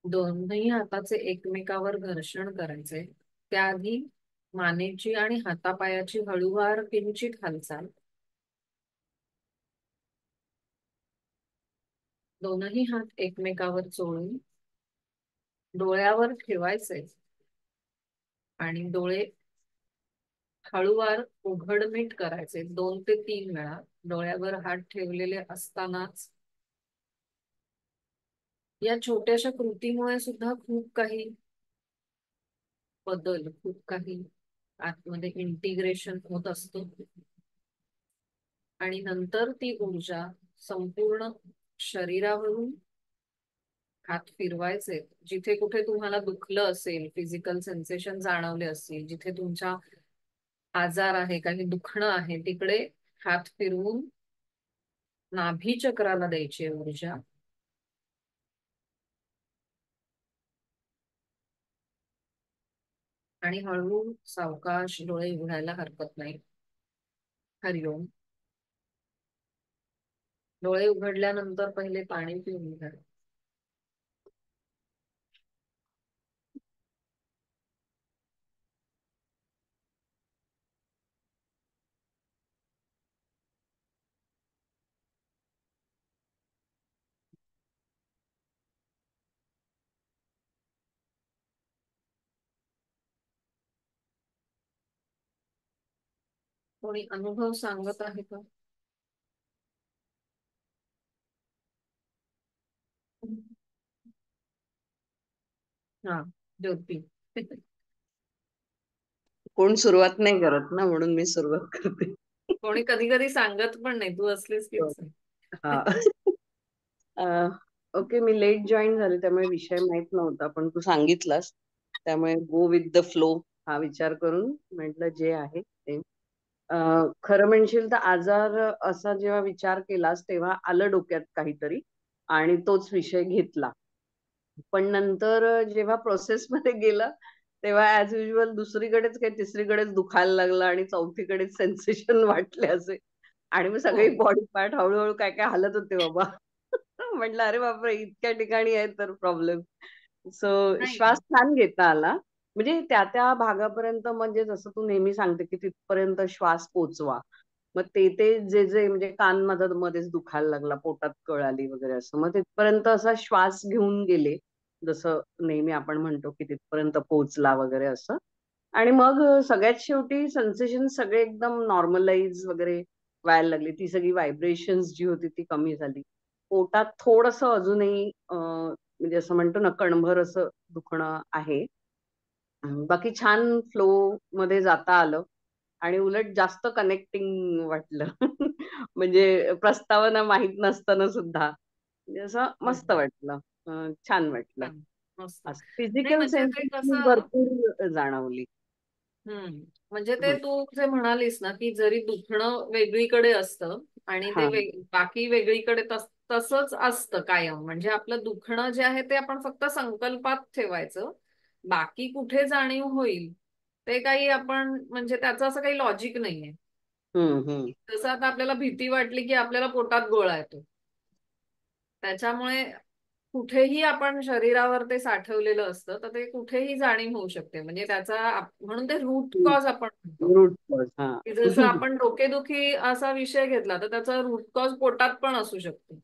दोन्ही हाताचे एकमेकावर घर्षण करायचे. त्याआधी मानेची आणि हातापायाची हळूवार किंचित हालचाल. दोनही हात एकमेकावर चोळून डोळ्यावर ठेवायचे आणि डोळे हळूवार उघडमीट करायचे 2 ते 3 वेळा. डोळ्यावर हात ठेवलेले असतानाच या छोट्याशा कृतीमुळे सुद्धा खूप काही बदल, खूप काही आतमध्ये इंटिग्रेशन होत असतं. आणि नंतर ती ऊर्जा संपूर्ण शरीरावरून हात फिरवायचे. जिथे कुठे तुम्हाला दुखलं असेल, फिजिकल सेन्सेशन जाणवले असतील, जिथे तुमचा आजार आहे, काही दुखणं आहे, तिकडे हात फिरवून नाभी चक्राला द्यायची ऊर्जा. आणि हळू सावकाश डोळे उघडायला हरकत नाही. हरिओम. डोळे उघडल्यानंतर पहिले पाणी पिऊन घ्या. कोणी अनुभव सांगत आहे का? हा, ज्योती. कोण सुरुवात नाही करत ना, म्हणून मी सुरुवात करते. कोणी कधी कधी सांगत पण नाही, तू असलीस कीच आहे. हा. ओके, मी लेट जॉईन झाले त्यामुळे विषय माहित नव्हता, पण तू सांगितलास त्यामुळे गो विथ द फ्लो हा विचार करून म्हटलं जे आहे ते. खरं म्हणशील तर आजार असा जेव्हा विचार केलास तेव्हा आलं डोक्यात काहीतरी आणि तोच विषय घेतला. पण नंतर जेव्हा प्रोसेसमध्ये गेलं तेव्हा ऍज युजल दुसरीकडेच काही तिसरीकडेच दुखायला लागलं आणि चौथीकडेच सेन्सेशन वाटले असे. आणि मग सगळी हो. बॉडी पार्ट हळूहळू काय काय हालत होते बाबा. म्हटलं अरे बापरे, इतक्या ठिकाणी आहे तर प्रॉब्लेम. सो श्वास नाही. छान घेता आला. म्हणजे त्या त्या भागापर्यंत, म्हणजे जसं तू नेहमी सांगते की तिथपर्यंत श्वास पोचवा. मग ते ते जे जे म्हणजे कान मध्येच दुखायला लागला, पोटात कळ आली वगैरे असं, मग तिथपर्यंत असा श्वास घेऊन गेले. जसं नेहमी आपण म्हणतो की तिथपर्यंत पोचला वगैरे असं. आणि मग सगळ्यात शेवटी सेन्सेशन सगळे एकदम नॉर्मलाइज वगैरे व्हायला लागली. ती सगळी व्हायब्रेशन्स जी होती ती कमी झाली. पोटात थोडस अजूनही म्हणजे असं म्हणतो ना, कणभर असं दुखणं आहे. बाकी छान फ्लो मध्ये जाता आलं आणि उलट जास्त कनेक्टिंग वाटलं. म्हणजे प्रस्तावना माहित नसताना सुद्धा म्हणजे असं हो, मस्त वाटलं. छान वाटलं. छान. मस्त. नाही फिजिकल म्हणजे ते सेन्सेशन कसं भरपूर जाणवली. म्हणजे ते हं. तू जे म्हणालीस ना की जरी दुखणं वेगळीकडे असतं आणि ते हा बाकी वेगळीकडे तसंच असतं कायम. म्हणजे आपलं दुखणं जे आहे ते आपण फक्त संकल्पात ठेवायचं. बाकी कुठे जाणीव होईल ते काही आपण म्हणजे त्याचं असं काही लॉजिक नाहीये. हम्म. जसं आता आपल्याला भीती वाटली की आपल्याला पोटात गोळा येतो. त्याच्यामुळे कुठेही आपण शरीरावर ते साठवलेलं असतं तर ते कुठेही जाणीव होऊ शकते. म्हणजे त्याचा म्हणून ते रूट कॉज आपण म्हणतो रूट कॉज हा की जसं आपण डोकेदुखी असा विषय घेतला तर त्याचा रूट कॉज पोटात पण असू शकतो.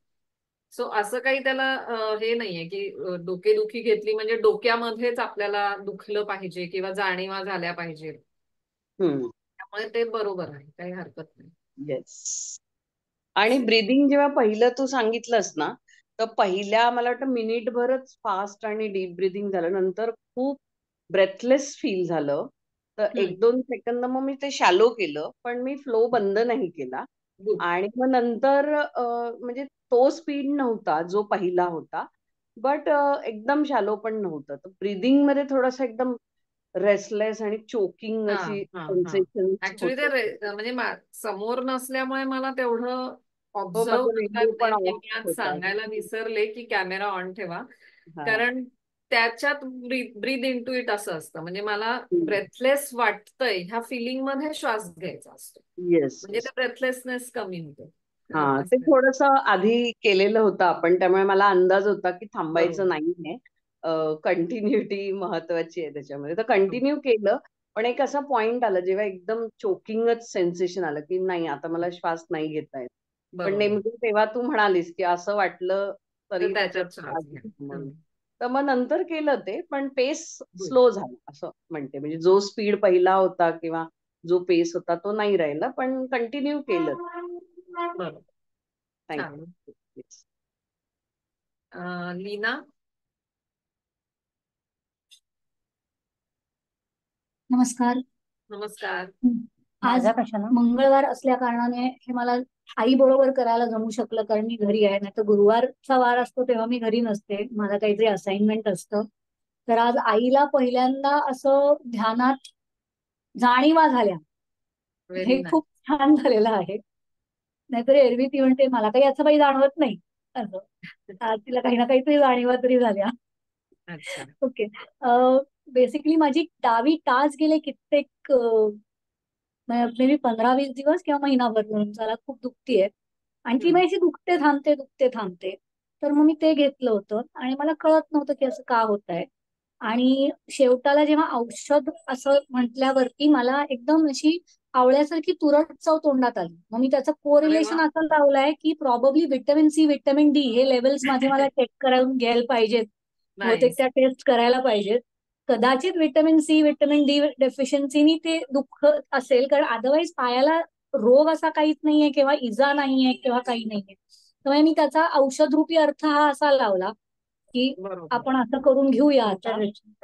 सो असं काही त्याला हे नाहीये की डोकेदुखी घेतली म्हणजे डोक्यामध्येच आपल्याला दुखलं पाहिजे किंवा जाणीवा झाल्या पाहिजे. हम्म. त्यामुळे ते बरोबर आहे, काही हरकत नाही. येस. आणि ब्रीदिंग जेव्हा पहिलं तू सांगितलंस ना, तर पहिल्या मला वाटतं मिनिटभरच फास्ट आणि डीप ब्रीदिंग झालं. नंतर खूप ब्रेथलेस फील झालं. तर हम्म. 1-2 सेकंद मग मी ते शॅलो केलं, पण मी फ्लो बंद नाही केला. गुड. आणि मग नंतर म्हणजे तो स्पीड नव्हता जो पहिला होता, बट एकदम शॅलो पण नव्हतं. तर ब्रीदिंग मध्ये थोडंसं एकदम रेस्टलेस आणि चोकिंग हा अशी हा हा सेन्सेशन ऍक्च्युली ते होते. म्हणजे समोर नसल्यामुळे मला तेवढं हो, ऑब्झर्व माझं करता रेडिओ येत नाही. पण म्हणजे ऑफ मी आज होता. सांगायला विसरले की कॅमेरा ऑन ठेवा. हा. कारण त्याच्यात ब्रीद इन टू इट असं असतं. म्हणजे मला हम्म. ब्रेथलेस वाटतंय ह्या फिलिंग मध्ये श्वास घ्यायचा असतो. येस म्हणजे येस. ते ब्रेथलेसनेस कमी होते. हा, ते असं. थोडस आधी केलेलं होतं आपण, त्यामुळे मला अंदाज होता की थांबायचं बरोबर. नाहीये. कंटिन्युटी महत्वाची आहे त्याच्यामध्ये. तर कंटिन्यू केलं, पण एक असा पॉइंट आला जेव्हा एकदम चोकिंगच सेन्सेशन आलं की नाही आता मला श्वास नाही घेता येत. पण बरोबर. नेमकं तेव्हा तू म्हणालीस की असं वाटलं तर तरी त्याच्यात त्याच्यात श्वास श्वास घ्या. घे म्हणून. तर मग नंतर केलं ते, पण पेस गुड. स्लो झाला असं म्हणते. म्हणजे जो स्पीड पहिला होता किंवा जो पेस होता तो नाही राहिला, पण कंटिन्यू केलं. बरोबर. छान. थँक्यू. लीना. नमस्कार. नमस्कार. आज मंगळवार असल्या कारणाने हे मला आई बरोबर करायला जमू शकलं, कारण मी घरी आहे. नाही तर गुरुवारचा वार असतो तेव्हा मी घरी नसते, मला काहीतरी असाइनमेंट असतं. तर आज आईला पहिल्यांदा असं ध्यानात जाणीवा झाल्या, व्हेरी हे नाईस. खूप छान झालेलं आहे. नाहीतर एरवी ती म्हणते मला काही याचं काही जाणवत नाही असं. आज तिला काही ना काहीतरी जाणीवा तरी झाल्या. अच्छा. ओके. बेसिकली माझी डावी टाच गेले कित्येक मे बी 15-20 दिवस किंवा महिनाभर म्हणून त्याला खूप दुखतीये. आणि ती हम्म. माझी दुखते थांबते दुखते थांबते. तर मग मी ते घेतलं होतं आणि मला कळत नव्हतं की असं का होत आहे. आणि शेवटाला जेव्हा औषध असं म्हटल्यावरती मला एकदम अशी आवळ्यासारखी तुरट चव तोंडात आली. मग मी त्याचं अरे वा. कोरिलेशन असं लावलंय की probably vitamin C vitamin D हे लेवल्स माझे मला चेक करून घ्यायला पाहिजेत. बहुतेक नाईस. त्या टेस्ट करायला पाहिजेत. कदाचित व्हिटॅमिन सी व्हिटॅमिन डी डेफिशियन्सीनी ते दुःख असेल, कारण अदरवाईज पायाला रोग असा काहीच नाहीये किंवा इजा नाहीये किंवा काही नाहीये. त्यामुळे मी त्याचा औषधरूपी अर्थ हा असा लावला की बरोबर. आपण असं करून घेऊया, आता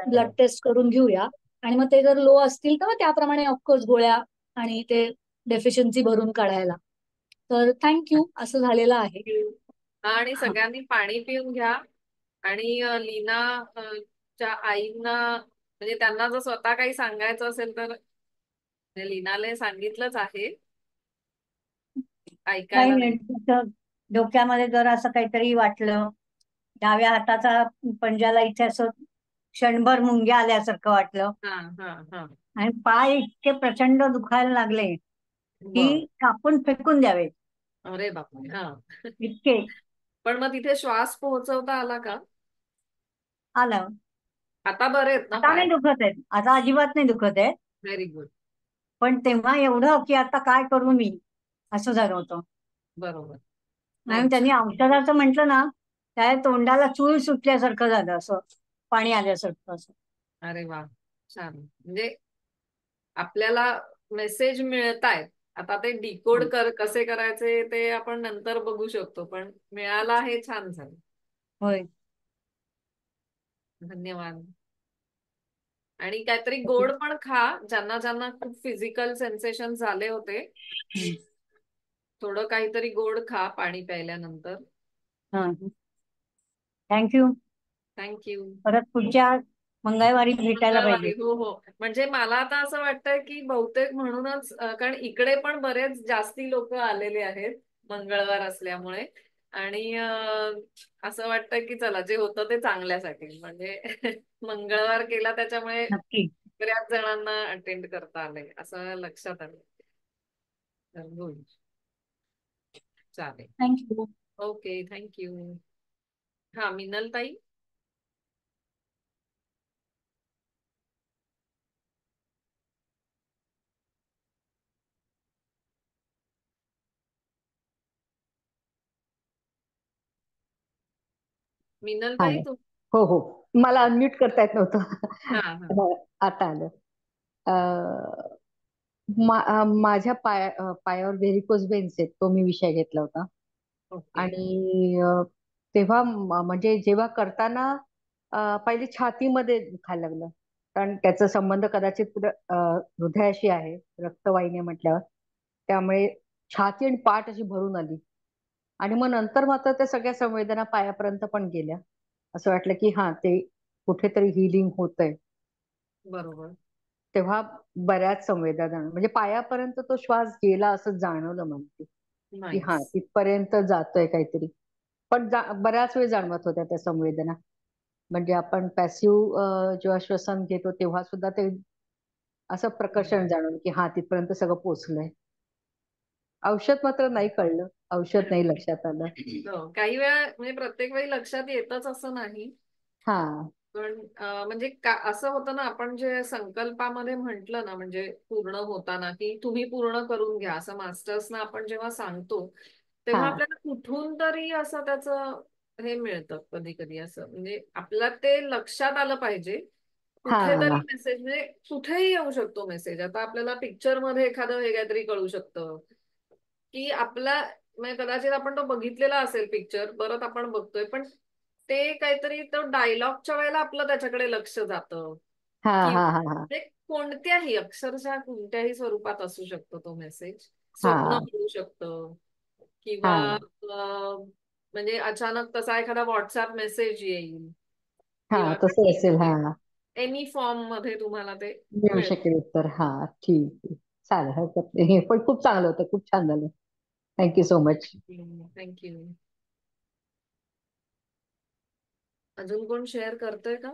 ब्लड टेस्ट करून घेऊया. आणि मग ते जर लो असतील तर मग त्याप्रमाणे ऑफकोर्स गोळ्या आणि ते डेफिशियन्सी भरून काढायला. तर थँक्यू, असं झालेलं आहे. आणि हा. सगळ्यांनी पाणी पिऊन घ्या. आणि लीना च्या आईंना म्हणजे त्यांना जर स्वतः काही सांगायचं असेल तर लीनाने सांगितलंच आहे. काही ऐकायला नाही, नाही. असं डोक्यामध्ये जर असं काहीतरी वाटलं, डाव्या हाताचा पंजाला इथे असं क्षणभर मुंग्या आल्यासारखं वाटलं. हा हा हा. आणि पाय इतके प्रचंड दुखायला लागले बर. की कापून फेकून द्यावे अरे बापरे. हा. इतके. पण मग तिथे श्वास पोहोचवता आला का? आलं. आता बरे आहेत ना आता पाय? नाही दुखत आहेत, आता अजिबात नाही दुखत आहे. Very good. पण तेव्हा एवढं की आता काय करू मी, असं झालं होतं. बरोबर. आणि नाही त्यांनी छान. औषधाचं म्हटलं ना, त्या तोंडाला चूळ सुटल्यासारखं झालं, असं पाणी आल्यासारखं असं. अरे वा. छान. म्हणजे आपल्याला मेसेज मिळतायत. आता ते डिकोड कसे करायचे ते आपण नंतर बघू शकतो, पण मिळाला हे छान झालं. होय. धन्यवाद. आणि काहीतरी गोड पण खा. ज्यांना ज्यांना खूप फिजिकल सेन्सेशन झाले होते थोडं काहीतरी गोड खा पाणी प्यायल्यानंतर. हा. थँक्यू. थँक्यू. परत पुढच्या मंगळवारी भेटायला मंगळवारी पाहिजे. हो हो. म्हणजे मला आता असं वाटतंय की बहुतेक म्हणूनच कारण इकडे पण बरेच जास्ती लोक आलेले आहेत मंगळवार असल्यामुळे. आणि असं वाटतंय की चला जे होतं ते चांगल्यासाठी म्हणजे मंगळवार केला त्याच्यामुळे नक्की. बऱ्याच जणांना अटेंड करता आलंय असं लक्षात आलं. तर गुड. चालेल. थँक्यू. Okay thank you. हा मिनल ताई. मिनल हा ताई तू. हो हो मला अनम्यूट करता येत नव्हतं. हा हा. आता आलं. माझ्या पायावर व्हेरिकोज वेन्स आहेत तो मी विषय घेतला होता. ओके. आणि तेव्हा म्हणजे जेव्हा करताना पहिले छातीमध्ये दुखायला लागलं. कारण त्याचा संबंध कदाचित हृदयाशी आहे, रक्तवाहिनी म्हटल्यावर. त्यामुळे छाती आणि पाठ अशी भरून आली. आणि मग नंतर मात्र त्या सगळ्या संवेदना पायापर्यंत पण गेल्या. असं वाटलं की हा ते कुठेतरी हिलिंग होतंय. बरोबर. तेव्हा बऱ्याच संवेदना म्हणजे पायापर्यंत तो श्वास गेला असं जाणवलं म्हणते की हा नाईस. तिथपर्यंत जातोय काहीतरी. पण बऱ्याच वेळ जाणवत होत्या त्या संवेदना. म्हणजे आपण पॅसिव्ह जेव्हा श्वसन घेतो तेव्हा सुद्धा ते असं प्रकर्षण जाणवलं की हा तिथपर्यंत सगळं पोचलंय. औषध मात्र नाही कळलं, औषध नाही लक्षात आलं. हो, काही वेळा म्हणजे प्रत्येक वेळी लक्षात येतच असं नाही. हा पण म्हणजे असं होतं ना आपण जे संकल्पामध्ये म्हंटल ना म्हणजे पूर्ण होताना की तुम्ही पूर्ण करून घ्या असं मास्टर्सना आपण जेव्हा सांगतो हा तेव्हा आपल्याला कुठून तरी असं त्याचं हे मिळतं कधी कधी असं म्हणजे आपल्याला ते लक्षात आलं पाहिजे. हा कुठेतरी मेसेज म्हणजे कुठेही येऊ शकतो मेसेज. आता आपल्याला पिक्चर मध्ये एखादं हे काहीतरी कळू शकतं की आपला म्हणजे कदाचित आपण तो बघितलेला असेल पिक्चर परत आपण बघतोय पण ते काहीतरी तो डायलॉगच्या वेळेला आपलं त्याच्याकडे लक्ष जातं हा किंवा हा हा हा ते कोणत्याही अक्षरशः कोणत्याही स्वरूपात असू शकतो तो मेसेज. स्वप्न हा मिळू शकतं किंवा हा म्हणजे अचानक तसा एखादा व्हॉट्सअप मेसेज येईल हा किंवा तसं असेल. हा एनी फॉर्म मध्ये तुम्हाला ते मिळू मिळतं. शकेल उत्तर. हा ठीक आहे. चालेल हरकत नाही. हे पण खूप चांगलं होतं, खूप छान झालं. Thank you so much. थँक्यू. अजून कोण शेअर करतोय का?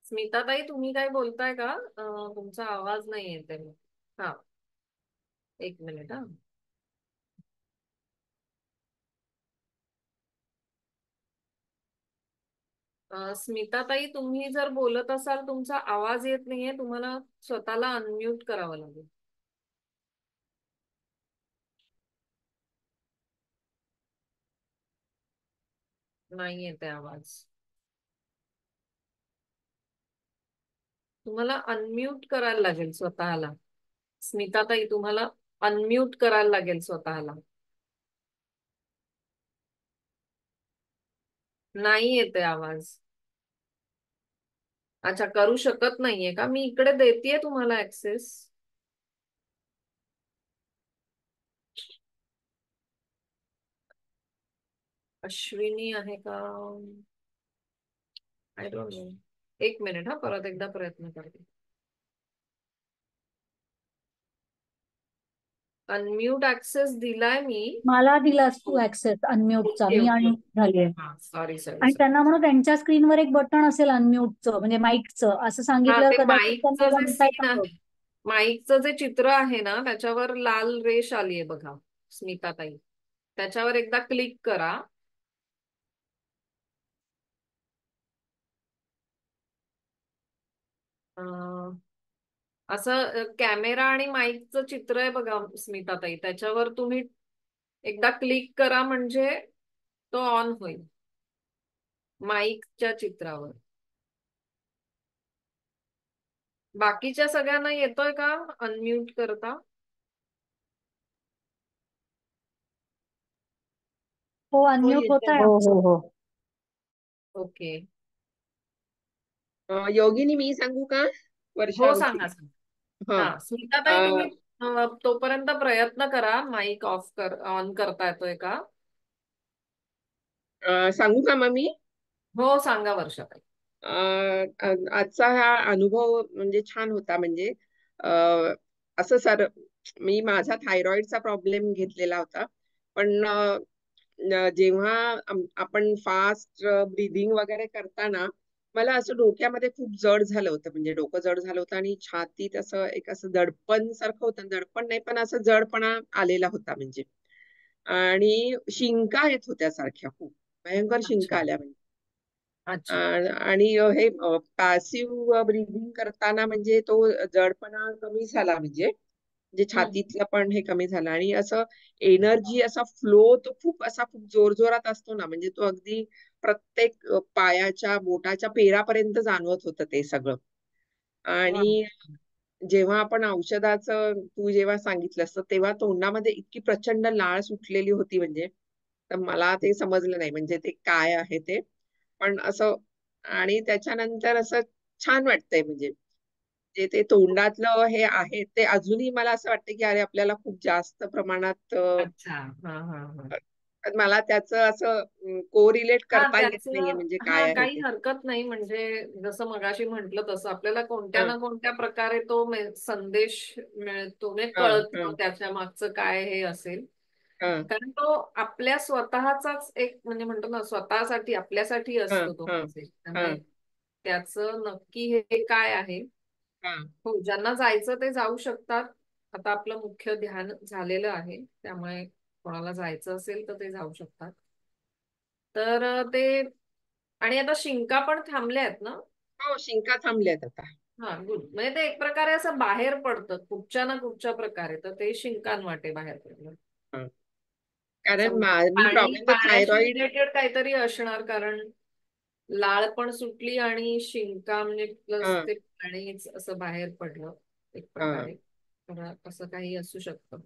स्मिताताई तुम्ही काय बोलताय का? तुमचा आवाज नाही येते. हा एक मिनिट हा. स्मिताताई तुम्ही जर बोलत असाल तुमचा आवाज येत नाहीये तुम्हाला स्वतःला अनम्यूट करावं लागेल. नाही येते आवाज. तुम्हाला अनम्यूट करायला लागेल स्वतःला. स्मिताताई तुम्हाला अनम्यूट करायला लागेल स्वतःला. नाही येते आवाज. अच्छा करू शकत नाहीये का? मी इकडे देतेय तुम्हाला ऍक्सेस. अश्विनी आहे का? I don't know. एक मिनिट हा परत एकदा प्रयत्न करते. अनम्यूट ऍक्सेस दिलाय मी. मला दिलास तू ऍक्सेस अनम्यूटचा, ओके मी ओके. आणि झालीये. हा सॉरी सॉरी आणि सॉरी. त्यांना म्हणून त्यांच्या स्क्रीनवर एक बटन असेल अनम्यूटचं म्हणजे माईकचं असं हा सांगितल्यावर ते कदाचित माईकचं त्यांना जे म्हणता सीन येतं. आहे माईकचं जे चित्र आहे ना त्याच्यावर लाल रेष आली आहे बघा स्मिताताई. त्याच्यावर एकदा क्लिक करा. असं कॅमेरा आणि माईकचं चित्र आहे बघा स्मिताताई. त्याच्यावर तुम्ही एकदा क्लिक करा म्हणजे तो ऑन होईल माईकच्या चित्रावर. बाकीच्या सगळ्यांना येतोय का अनम्यूट करता? हो हो अनम्यूट होत येतंय. आहे हो आमचं. हो हो ओके. योगिनी मी सांगू का? हो वर्षावची. सांगा सांगा. हा हा स्मिताताई तुम्ही तोपर्यंत प्रयत्न करा, माईक ऑन करता येतोय का? सांगू का मग मी? हो सांगा वर्षाताई. आजचा हा अनुभव म्हणजे छान होता. म्हणजे असं सर, मी माझा थायरॉइडचा प्रॉब्लेम घेतलेला होता. पण जेव्हा आपण फास्ट ब्रीदिंग वगैरे करताना मला असं डोक्यामध्ये खूप जड झालं होतं. म्हणजे डोकं जड झालं होतं आणि छातीत असं दडपण सारखं होतं. दडपण नाही, पण असं जडपणा आलेला होता म्हणजे. आणि शिंका येत होत्या सारख्या, खूप भयंकर शिंका अच्छा आल्या म्हणजे. अच्छा. आणि हे पॅसिव्ह ब्रीदिंग करताना म्हणजे तो जडपणा कमी झाला. म्हणजे छातीतलं पण हे कमी झालं. आणि असं एनर्जी, असा फ्लो तो खूप जोरजोरात असतो ना. म्हणजे तो अगदी प्रत्येक पायाच्या बोटाच्या पेरापर्यंत जाणवत होतं ते सगळं. वा. आणि जेव्हा आपण औषधाचं तू जेव्हा सांगितलंस, तर तेव्हा तोंडामध्ये इतकी प्रचंड लाळ सुटलेली होती. म्हणजे तर मला ते समजलं नाही म्हणजे ते काय आहे ते. पण असं, आणि त्याच्यानंतर असं छान वाटतंय. म्हणजे जे ते तोंडातलं हे आहे ते अजूनही मला असं वाटतं की अरे आपल्याला खूप जास्त प्रमाणात अच्छा. हा हा हा. मला त्याचं असं कोरिलेट हा करता येत नाहीये त्याचं, म्हणजे हा काय आहे काही ते. हरकत नाही. म्हणजे जसं मगाशी म्हंटल तसं आपल्याला कोणत्या हा ना कोणत्या प्रकारे तो संदेश मिळतो, म्हणजे हा हा कळतं त्याच्या मागचं काय हे असेल. हा कारण तो आपल्या स्वतःचाच एक, म्हणजे म्हणतो ना, स्वतःसाठी आपल्यासाठी हा असतो तो हा मेसेज. हा त्यामुळे त्याचं नक्की हे काय आहे. हा हो, ज्यांना जायचं ते जाऊ शकतात. आता आपलं मुख्य ध्यान झालेलं आहे, त्यामुळे कोणाला जायचं असेल तर ते जाऊ शकतात. तर ते, आणि आता शिंका पण थांबल्या आहेत ना? हो, शिंका थांबल्यात आता. हा गुड. म्हणजे ते एक प्रकारे असं बाहेर पडतं कुठच्या ना कुठच्या प्रकारे, तर ते शिंकान वाटे बाहेर पडलं. हा. कारण समजा मी प्रॉब्लेम तर पाण्याशी थायरॉइड. रिलेटेड काहीतरी असणार, कारण लाळ पण सुटली आणि शिंका म्हणजे प्लस हा ते पाणीच असं बाहेर पडलं एक हा. प्रकारे. तर असं काही असू शकतं.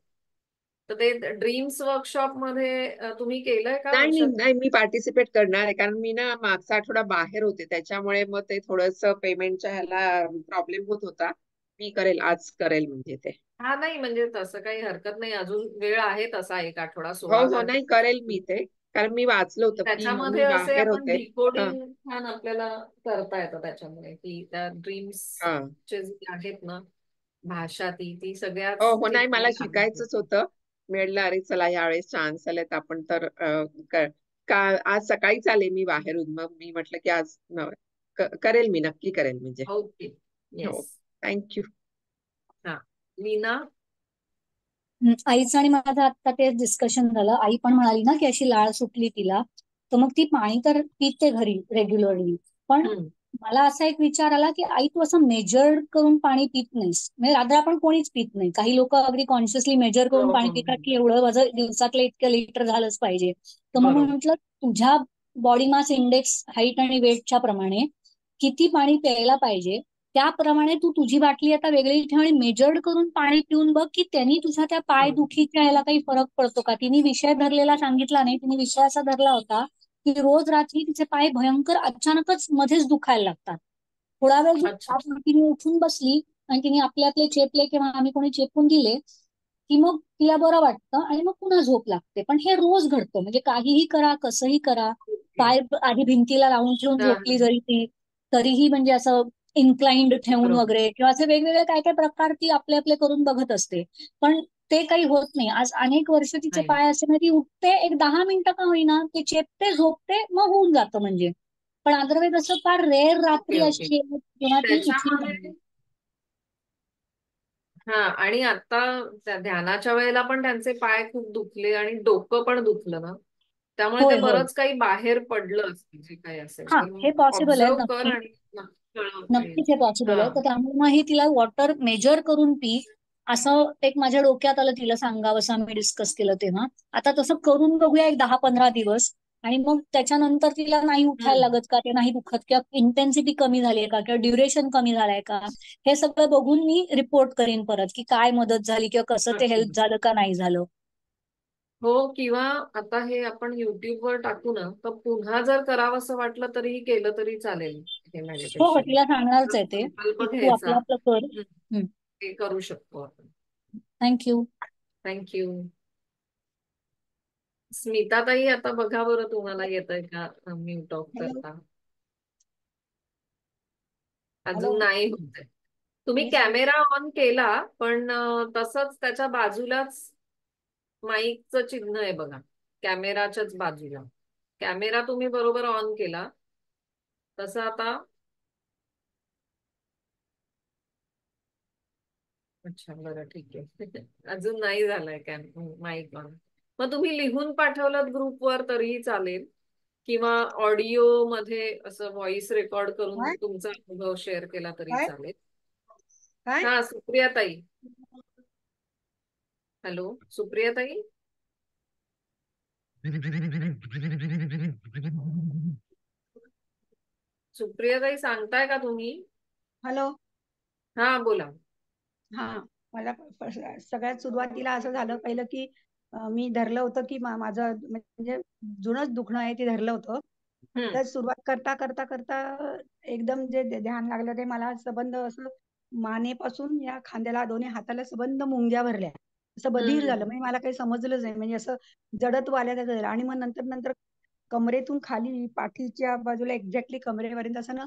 तर ते ड्रीम्स वर्कशॉप मध्ये तुम्ही केलंय का नाही वर्षात? नाही, मी पार्टिसिपेट करणार आहे. कारण मी ना मागचा आठवडा बाहेर होते, त्याच्यामुळे मग ते थोडस पेमेंटच्या ह्याला प्रॉब्लेम होत होता. मी करेल, आज करेल म्हणजे ते. हा नाही, म्हणजे तसं काही हरकत नाही, अजून वेळ आहे तसा एक आठवडा, हो 16 हो, नाही करेल मी तारखेपासून. ते. कारण मी वाचलं होतं की त्याच्यामध्ये मी असे बाहेर आपण होते. हा डिकोडिंग छान आपल्याला करता येतं त्याच्यामध्ये, की त्या ड्रीम्स हा. चे जे आहेत ना, भाषा ती सगळ्याच हो हो, नाही मला ठिकाणी लागू शिकायचंच होते. होतं. मी म्हटलं अरे चला यावेळेस चान्स आलेत आपण तर का आज सकाळीच आले मी बाहेरून. मग मी म्हटलं की आज करेल, मी नक्की करेल म्हणजे. ओके. हो, येस. थँक्यू. हा, लीना. आईचं आणि माझं आता तेच डिस्कशन झालं. आई पण म्हणाली ना की अशी लाळ सुटली तिला, तर मग ती पाणी तर पिते घरी रेग्युलरली. पण हम्म. मला असा एक विचार आला की आई तू असं मेजर करून पाणी पित नाहीस. म्हणजे रादर आपण कोणीच पित नाही. काही लोक अगदी कॉन्शियसली मेजर हो करून पाणी हो पितात हो. की एवढं माझं दिवसातलं इतकं लिटर झालंच पाहिजे. तर मग बरोबर. म्हटलं तुझ्या बॉडी मास इंडेक्स, हाईट आणि वेटच्या प्रमाणे किती पाणी प्यायला पाहिजे, त्याप्रमाणे तू तुझी बाटली आता वेगळी ठेव आणि मेजर्ड करून पाणी पिऊन बघ की त्यांनी तुझ्या त्या पाय हम्म. दुखीच्या ह्याला काही फरक पडतो का. तिने विषय धरलेला सांगितला नाही. तिने विषय असा धरला होता की रोज रात्री तिचे पाय भयंकर अचानकच मध्येच दुखायला लागतात. थोडा वेळ अच्छा. तिने उठून बसली आणि तिने आपले आपले चेपले किंवा आम्ही कोणी चेपून दिले की मग तिला बरं वाटतं आणि मग पुन्हा झोप लागते. पण हे रोज घडतं. म्हणजे काहीही करा, कसंही करा, ओके. पाय आधी भिंतीला लावून ठेवून हा, झोपली जरी ती, तरीही म्हणजे असं इन्क्लाइंड ठेवून बरोबर. वगैरे किंवा असे वेगवेगळे काय काय प्रकार ती आपले आपले करून बघत असते. पण ते काही होत नाही. आज अनेक वर्ष तिचे नाही. पाय असे म्हणजे ती उठते, एक 10 मिनिटं का होईना ते चेपते, झोपते, मग होऊन जातं म्हणजे. पण अदरवाईज असं फार रेअर रात्री ओके ओके. अशी आहे जेव्हा ती उठली नाही. त्याच्यामध्ये हा, आणि आता त्या ध्यानाच्या वेळेला पण त्यांचे पाय खूप दुखले आणि डोकं पण दुखलं ना, त्यामुळे ते होय होय. बरंच काही बाहेर पडलं असेल जे काही असेल. हा, तर हे पॉसिबल आहे ऑब्झर्व कर नक्की. आणि नक्की कळव नक्कीच प्लीज. हे पॉसिबल हा. आहे. तर त्यामुळे मग हे तिला वॉटर मेजर करून पी असं एक माझ्या डोक्यात आलं तिला सांगावं, आम्ही डिस्कस केलं तेव्हा. आता तसं करून बघूया एक 10-15 दिवस. आणि मग त्याच्यानंतर तिला नाही उठायला हम्म. लागत का, ते नाही दुखत, किंवा इंटेन्सिटी कमी झाली आहे का, किंवा ड्युरेशन कमी झालाय का, हे सगळं बघून मी रिपोर्ट करीन परत की काय मदत झाली किंवा कसं ते नक्की हेल्प नक्की. झालं का नाही झालं. हो, किंवा आता हे आपण YouTube वर टाकू ना, तर पुन्हा जर करावं असं वाटलं तरीही केलं तरी चालेल हे हो हो, मेडिटेशन. तिला सांगणारच आहे ते संकल्प की तू घ्यायचा. आपलं आपलं कर. हम्म. हम्म. ते करू शकतो आपण. थँक्यू. थँक्यू. स्मिताताई, आता बघा बरं तुम्हाला येतंय का म्यूट ऑफ हॅलो करता? हॅलो अजून नाही होत. तुम्ही मी कॅमेरा ऑन केला, पण तसंच त्याच्या बाजूलाच माईकचं चिन्ह आहे बघा, कॅमेराच्याच बाजूला. कॅमेरा तुम्ही बरोबर ऑन केला तसं आता. अच्छा, बरं, ठीक आहे. अजून नाही झालंय माईक ऑन. मग तुम्ही लिहून पाठवलं ग्रुपवर तरीही चालेल, किंवा ऑडिओ मध्ये असं व्हॉइस रेकॉर्ड करून काय तुमचा अनुभव शेअर केला तरी काय चालेल. काय हा, सुप्रिया ताई. हॅलो, सुप्रिया ताई. सुप्रिया ताई, सांगताय का तुम्ही? हॅलो. हा, बोला. हा, मला सगळ्यात सुरुवातीला असं झालं पहिलं की मी धरलं होतं की माझं म्हणजे जुनच दुखणं आहे ते धरलं होतं. तर सुरुवात करता करता करता एकदम जे ध्यान लागलं ते मला सबंध असं मानेपासून या खांद्याला दोन्ही हाताला सबंध मुंग्या भरल्या, असं बधीर झालं. म्हणजे मला काही समजलंच नाही, म्हणजे असं जडत्व आल्याचं झालं. आणि मग नंतर नंतर कमरेतून खाली पाठीच्या बाजूला एक्झॅक्टली कमरेपर्यंत असं ना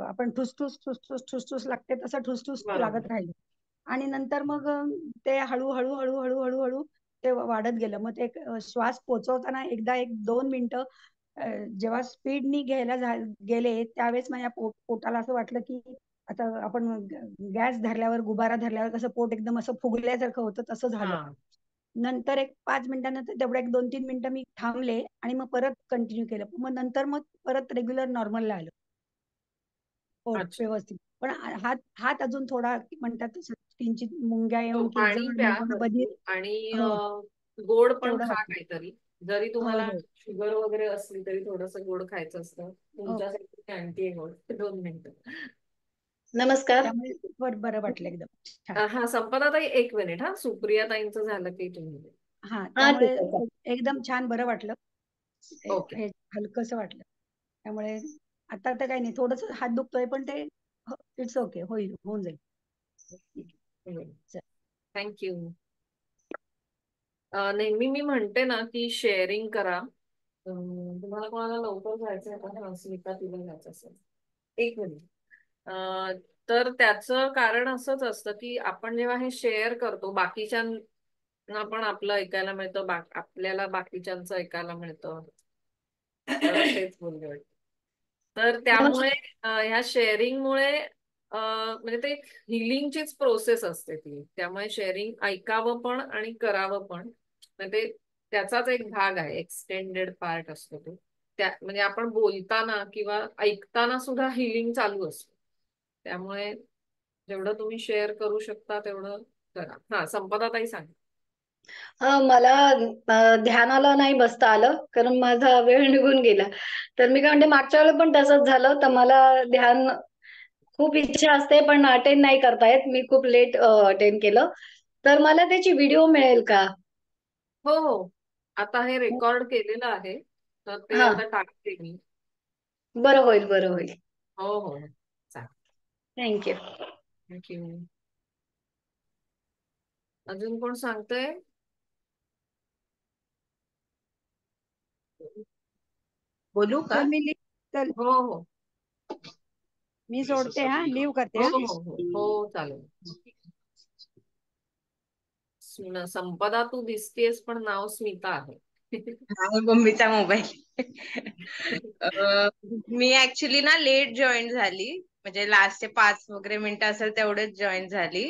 आपण ठुसठुस ठुसठुस ठुसठुस लागते तसं ठुसठुस लागत बरोबर. राहिलं. आणि नंतर मग ते हळूहळू हळूहळू हळूहळू ते वाढत गेलं. मग ते श्वास पोचवताना एकदा 1-2 मिनिटं जेव्हा स्पीडनी घ्यायला गेले त्यावेळेस माझ्या पोटाला असं वाटलं की आता आपण गॅस धरल्यावर गुबारा धरल्यावर कसं पोट एकदम असं फुगल्यासारखं होतं तसं झालं. हा, नंतर एक 5 मिनिटानंतर तेवढं 1-2-3 मिनिटं मी थांबले आणि मग परत कंटिन्यू केलं. मग नंतर मग परत रेग्युलर नॉर्मलला आलं पोट अच्छा. व्यवस्थित. पण हात हात अजून थोडा म्हणतात तसं किंचित मुंग्या हो, येऊन पाणी किंजळ प्या मुंग्या बधीर. भरपूर, आणि हो, गोड पण तेवढं खा वाटलं. काहीतरी. जरी होय तुम्हाला होय शुगर वगैरे असली तरी थोडस गोड खायचं असतं. हो. तुमच्यासाठी अँटी आहे गोड. 2 मिनिटं. नमस्कार. त्यामुळे बरं वाटलं एकदम छान. हा, संपदाताई, 1 मिनिट. हा, सुप्रिया ताईंचं झालं की तुम्ही. हा, हा, त्यामुळे ठीक आहे. एकदम छान बरं वाटलं. ओके. हे हलकंसं वाटलं. त्यामुळे आता तर काही नाही, थोडस हात दुखतोय पण ते इट्स ओके, होऊन जाईल. चल. थँक्यू. नेहमी मी म्हणते ना की शेअरिंग करा. तुम्हाला कोणाला लवकर जायचं आहे का? स्मिता, तुला जायचं असेल. 1 मिनिट. तर त्याचं कारण असंच असतं की आपण जेव्हा हे शेअर करतो, बाकीच्यांना पण आपलं ऐकायला मिळतं, आपल्याला बाकीच्यांचं ऐकायला मिळतं. जरा तेच बोलले वाटतं. तर त्यामुळे ह्या शेअरिंगमुळे म्हणजे ते हिलिंगचीच प्रोसेस असते ती. त्यामुळे शेअरिंग ऐकावं पण आणि करावं पण. म्हणजे त्याचाच एक भाग आहे, एक्सटेंडेड पार्ट असतो तो. म्हणजे आपण बोलताना किंवा ऐकताना सुद्धा हिलिंग चालू असतो. त्यामुळे जेवढं तुम्ही शेअर करू शकता तेवढं करा. हा, संपदाताई सांगा. मला ध्यानाला नाही बसता आलं कारण माझा वेळ निघून गेला. तर मी काय म्हणते, मागच्या वेळेला पण तसंच झालं. तर मला ध्यान खूप इच्छा असते पण अटेंड नाही करता येत. मी खूप लेट अटेंड केलं. तर मला त्याची व्हिडिओ मिळेल का? हो हो, आता हे रेकॉर्ड केलेलं आहे, तर ते हा, आता टाकते मी. बरं होईल, बरं होईल. हो हो, चालेल. थँक्यू. थँक्यू. अजून कोण सांगतंय? बोलू का? चल मी चल हो हो मी सोडते, हा लिव्ह करते. हो हा, हो हो हो, चालेल. संपदा, तू दिसतेस पण नाव स्मिता आहे. हा, मम्मीचा मोबाईल. मी ऍक्च्युली ना लेट जॉईन झाली, म्हणजे लास्टचे 5 वगैरे मिनिटं असेल तेवढेच जॉईन झाली.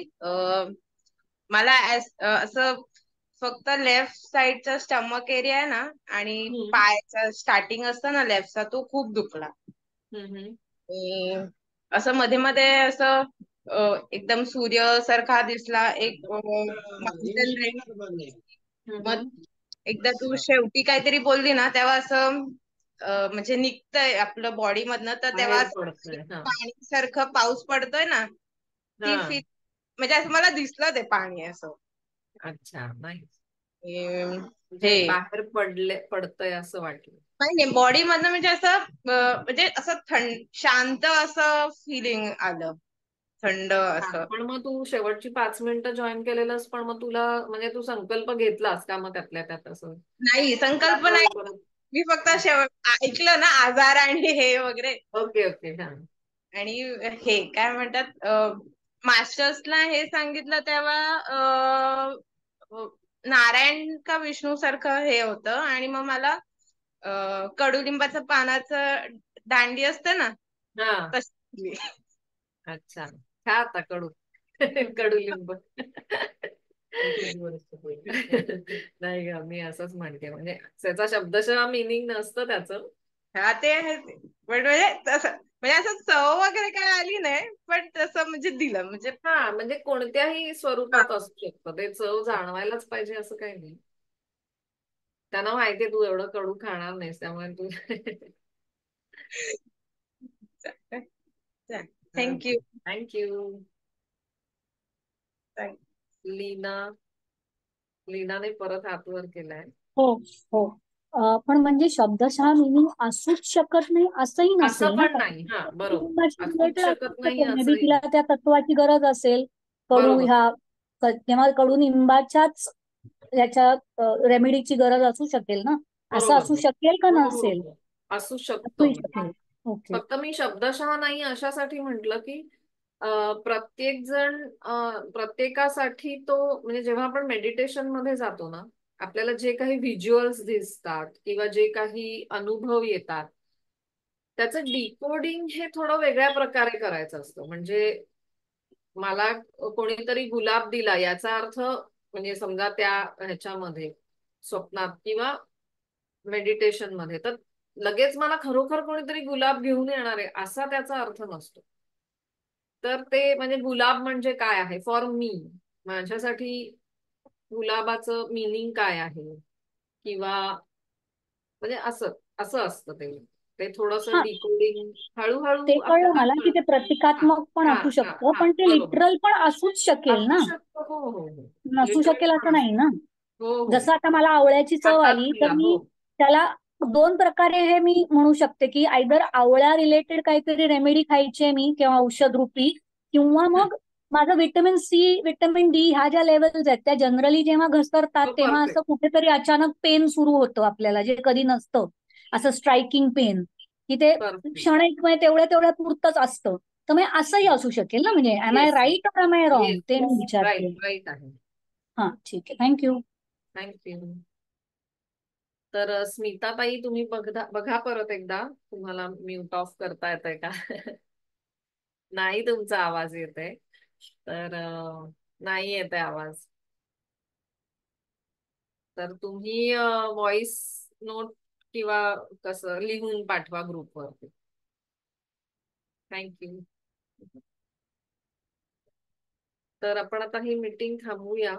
मला असं फक्त लेफ्ट साइडचा स्टमक एरिया आहे ना, आणि पायाचा स्टार्टिंग असतं ना लेफ्टचा, तो खूप दुखला. असं मध्ये मध्ये असं एकदम सूर्य सारखा दिसला. एक माउंटन रेंज. मग एकदा तू शेवटी काहीतरी बोलली ना, तेव्हा असं म्हणजे निघतंय आपलं बॉडी मधनं, तर तेव्हा बाहेर असं पडतंय. हा पाणी सारखं पाऊस पडतोय ना, ती हा, फील, म्हणजे असं मला दिसलं ते पाणी असं. अच्छा, नाही हे म्हणजे बाहेर पडतंय असं वाटलं. नाही, बॉडी मधनं म्हणजे असं म्हणजे असं शांत असं फिलिंग आलं. थंड असं. पण मग तू शेवटची 5 मिनिटं जॉईन केलेलंस, पण मग तुला म्हणजे तू संकल्प घेतलास का मग त्यातल्या त्यात असं? नाही, संकल्प आता नाही. परत मी फक्त ऐकलं ना आजार आणि हे वगैरे. ओके ओके हा. आणि हे काय म्हणतात, मास्टर्सला हे सांगितलं तेव्हा नारायण का विष्णू सारखं हे होतं. आणि मग मला कडुलिंबाचं पानाचं दांडी असते ना हा तशी. अच्छा, खा आता कडुलिंब. नाही ग, मी असंच म्हणते, म्हणजे त्याचा शब्दशः मिनिंग नसतं त्याचं. हा ते आहे ते. पण म्हणजे तसं म्हणजे असं चव वगैरे काय आली नाही, पण तसं म्हणजे दिलं म्हणजे. हा म्हणजे कोणत्याही स्वरूपात असू शकतं ते, चव जाणवायलाच पाहिजे असं काही नाही. त्यांना माहितीये तू एवढं कडू खाणार नाहीस, त्यामुळे तू थँक्यू. थँक्यू. लीना, लीनाने परत हात वर केलाय. हो हो. पण म्हणजे शब्दशः मिनिंग असूच शकत नाही असंही असं नसेल ना. पण नाही, हा बरोबर, असूच रिलेटेड असू शकत नाही शकेल, मे बी असंही तिला नाही. त्या तत्वाची गरज असेल. कडू बरोबर ह्या तेव्हा कडुनिंबाच्याच याच्या रेमेडीची गरज असू शकेल ना. असं बरोबर असू शकेल का हो हो नसेल? हो. असू शकतं. असूही शकेल. ओके. फक्त मी शब्दशः नाही अशासाठी म्हटलं की प्रत्येक जण प्रत्येकासाठी तो, म्हणजे जेव्हा आपण मेडिटेशन मध्ये जातो ना, आपल्याला जे काही व्हिज्युअल्स दिसतात किंवा जे काही अनुभव येतात, त्याचं डिकोडिंग हे थोडं वेगळ्या प्रकारे करायचं असतं. म्हणजे मला कोणीतरी गुलाब दिला याचा अर्थ, म्हणजे समजा त्या ह्याच्यामध्ये स्वप्नात किंवा मेडिटेशन मध्ये, तर लगेच मला खरोखर कोणीतरी गुलाब घेऊन येणार आहे असा त्याचा अर्थ नसतो. तर ते म्हणजे गुलाब म्हणजे काय आहे फॉर मी, माझ्यासाठी गुलाबाचं मिनिंग काय आहे, किंवा म्हणजे असं असं असतं ते. ते थोडंसं हा, डिकोडिंग हळूहळू ते कळलं आपल्याला मला की ते कळतं. हा प्रतिकात्मक पण हा असू हा शकतं, हा पण ते बरोबर. लिटरल पण असूच शकेल असू ना. शकतं, हो हो हो. नसू लिटरल शकेल असं पण नाही असू, ना. हो हो. जसं आता मला आवळ्याची चव हातात आली, तर तुला हो. मी त्याला दोन प्रकारे हे मी म्हणू शकते की आयदर आवळ्या रिलेटेड काहीतरी रेमेडी खायची आहे मी, किंवा औषध रूपी, किंवा मग माझं व्हिटॅमिन सी, व्हिटॅमिन डी ह्या ज्या लेवल्स आहेत त्या जनरली जेव्हा घसरतात तेव्हा असं परफेक्ट. कुठेतरी अचानक पेन सुरू होतं आपल्याला, जे कधी नसतं. असं स्ट्रायकिंग पेन की ते परफेक्ट. क्षणिक म्हणजे तेवढ्या तेवढ्या पुरतच असतं. तर मग असंही असू शकेल ना. म्हणजे एम आय येस राईट और एम आय रॉंग, येस ते मी येस, विचारते. राईट राईट आहे. हा ठीक आहे, थँक्यू. थँक्यू. तर स्मिताताई, तुम्ही बघा बघा परत एकदा, तुम्हाला म्यूट ऑफ करता येतंय का? नाही तुमचा आवाज येतोय, तर नाही येतोय आवाज. तर तुम्ही व्हॉइस नोट किंवा कसं लिहून पाठवा ग्रुपवरती. थँक्यू. तर आपण आता ही मीटिंग थांबवूया.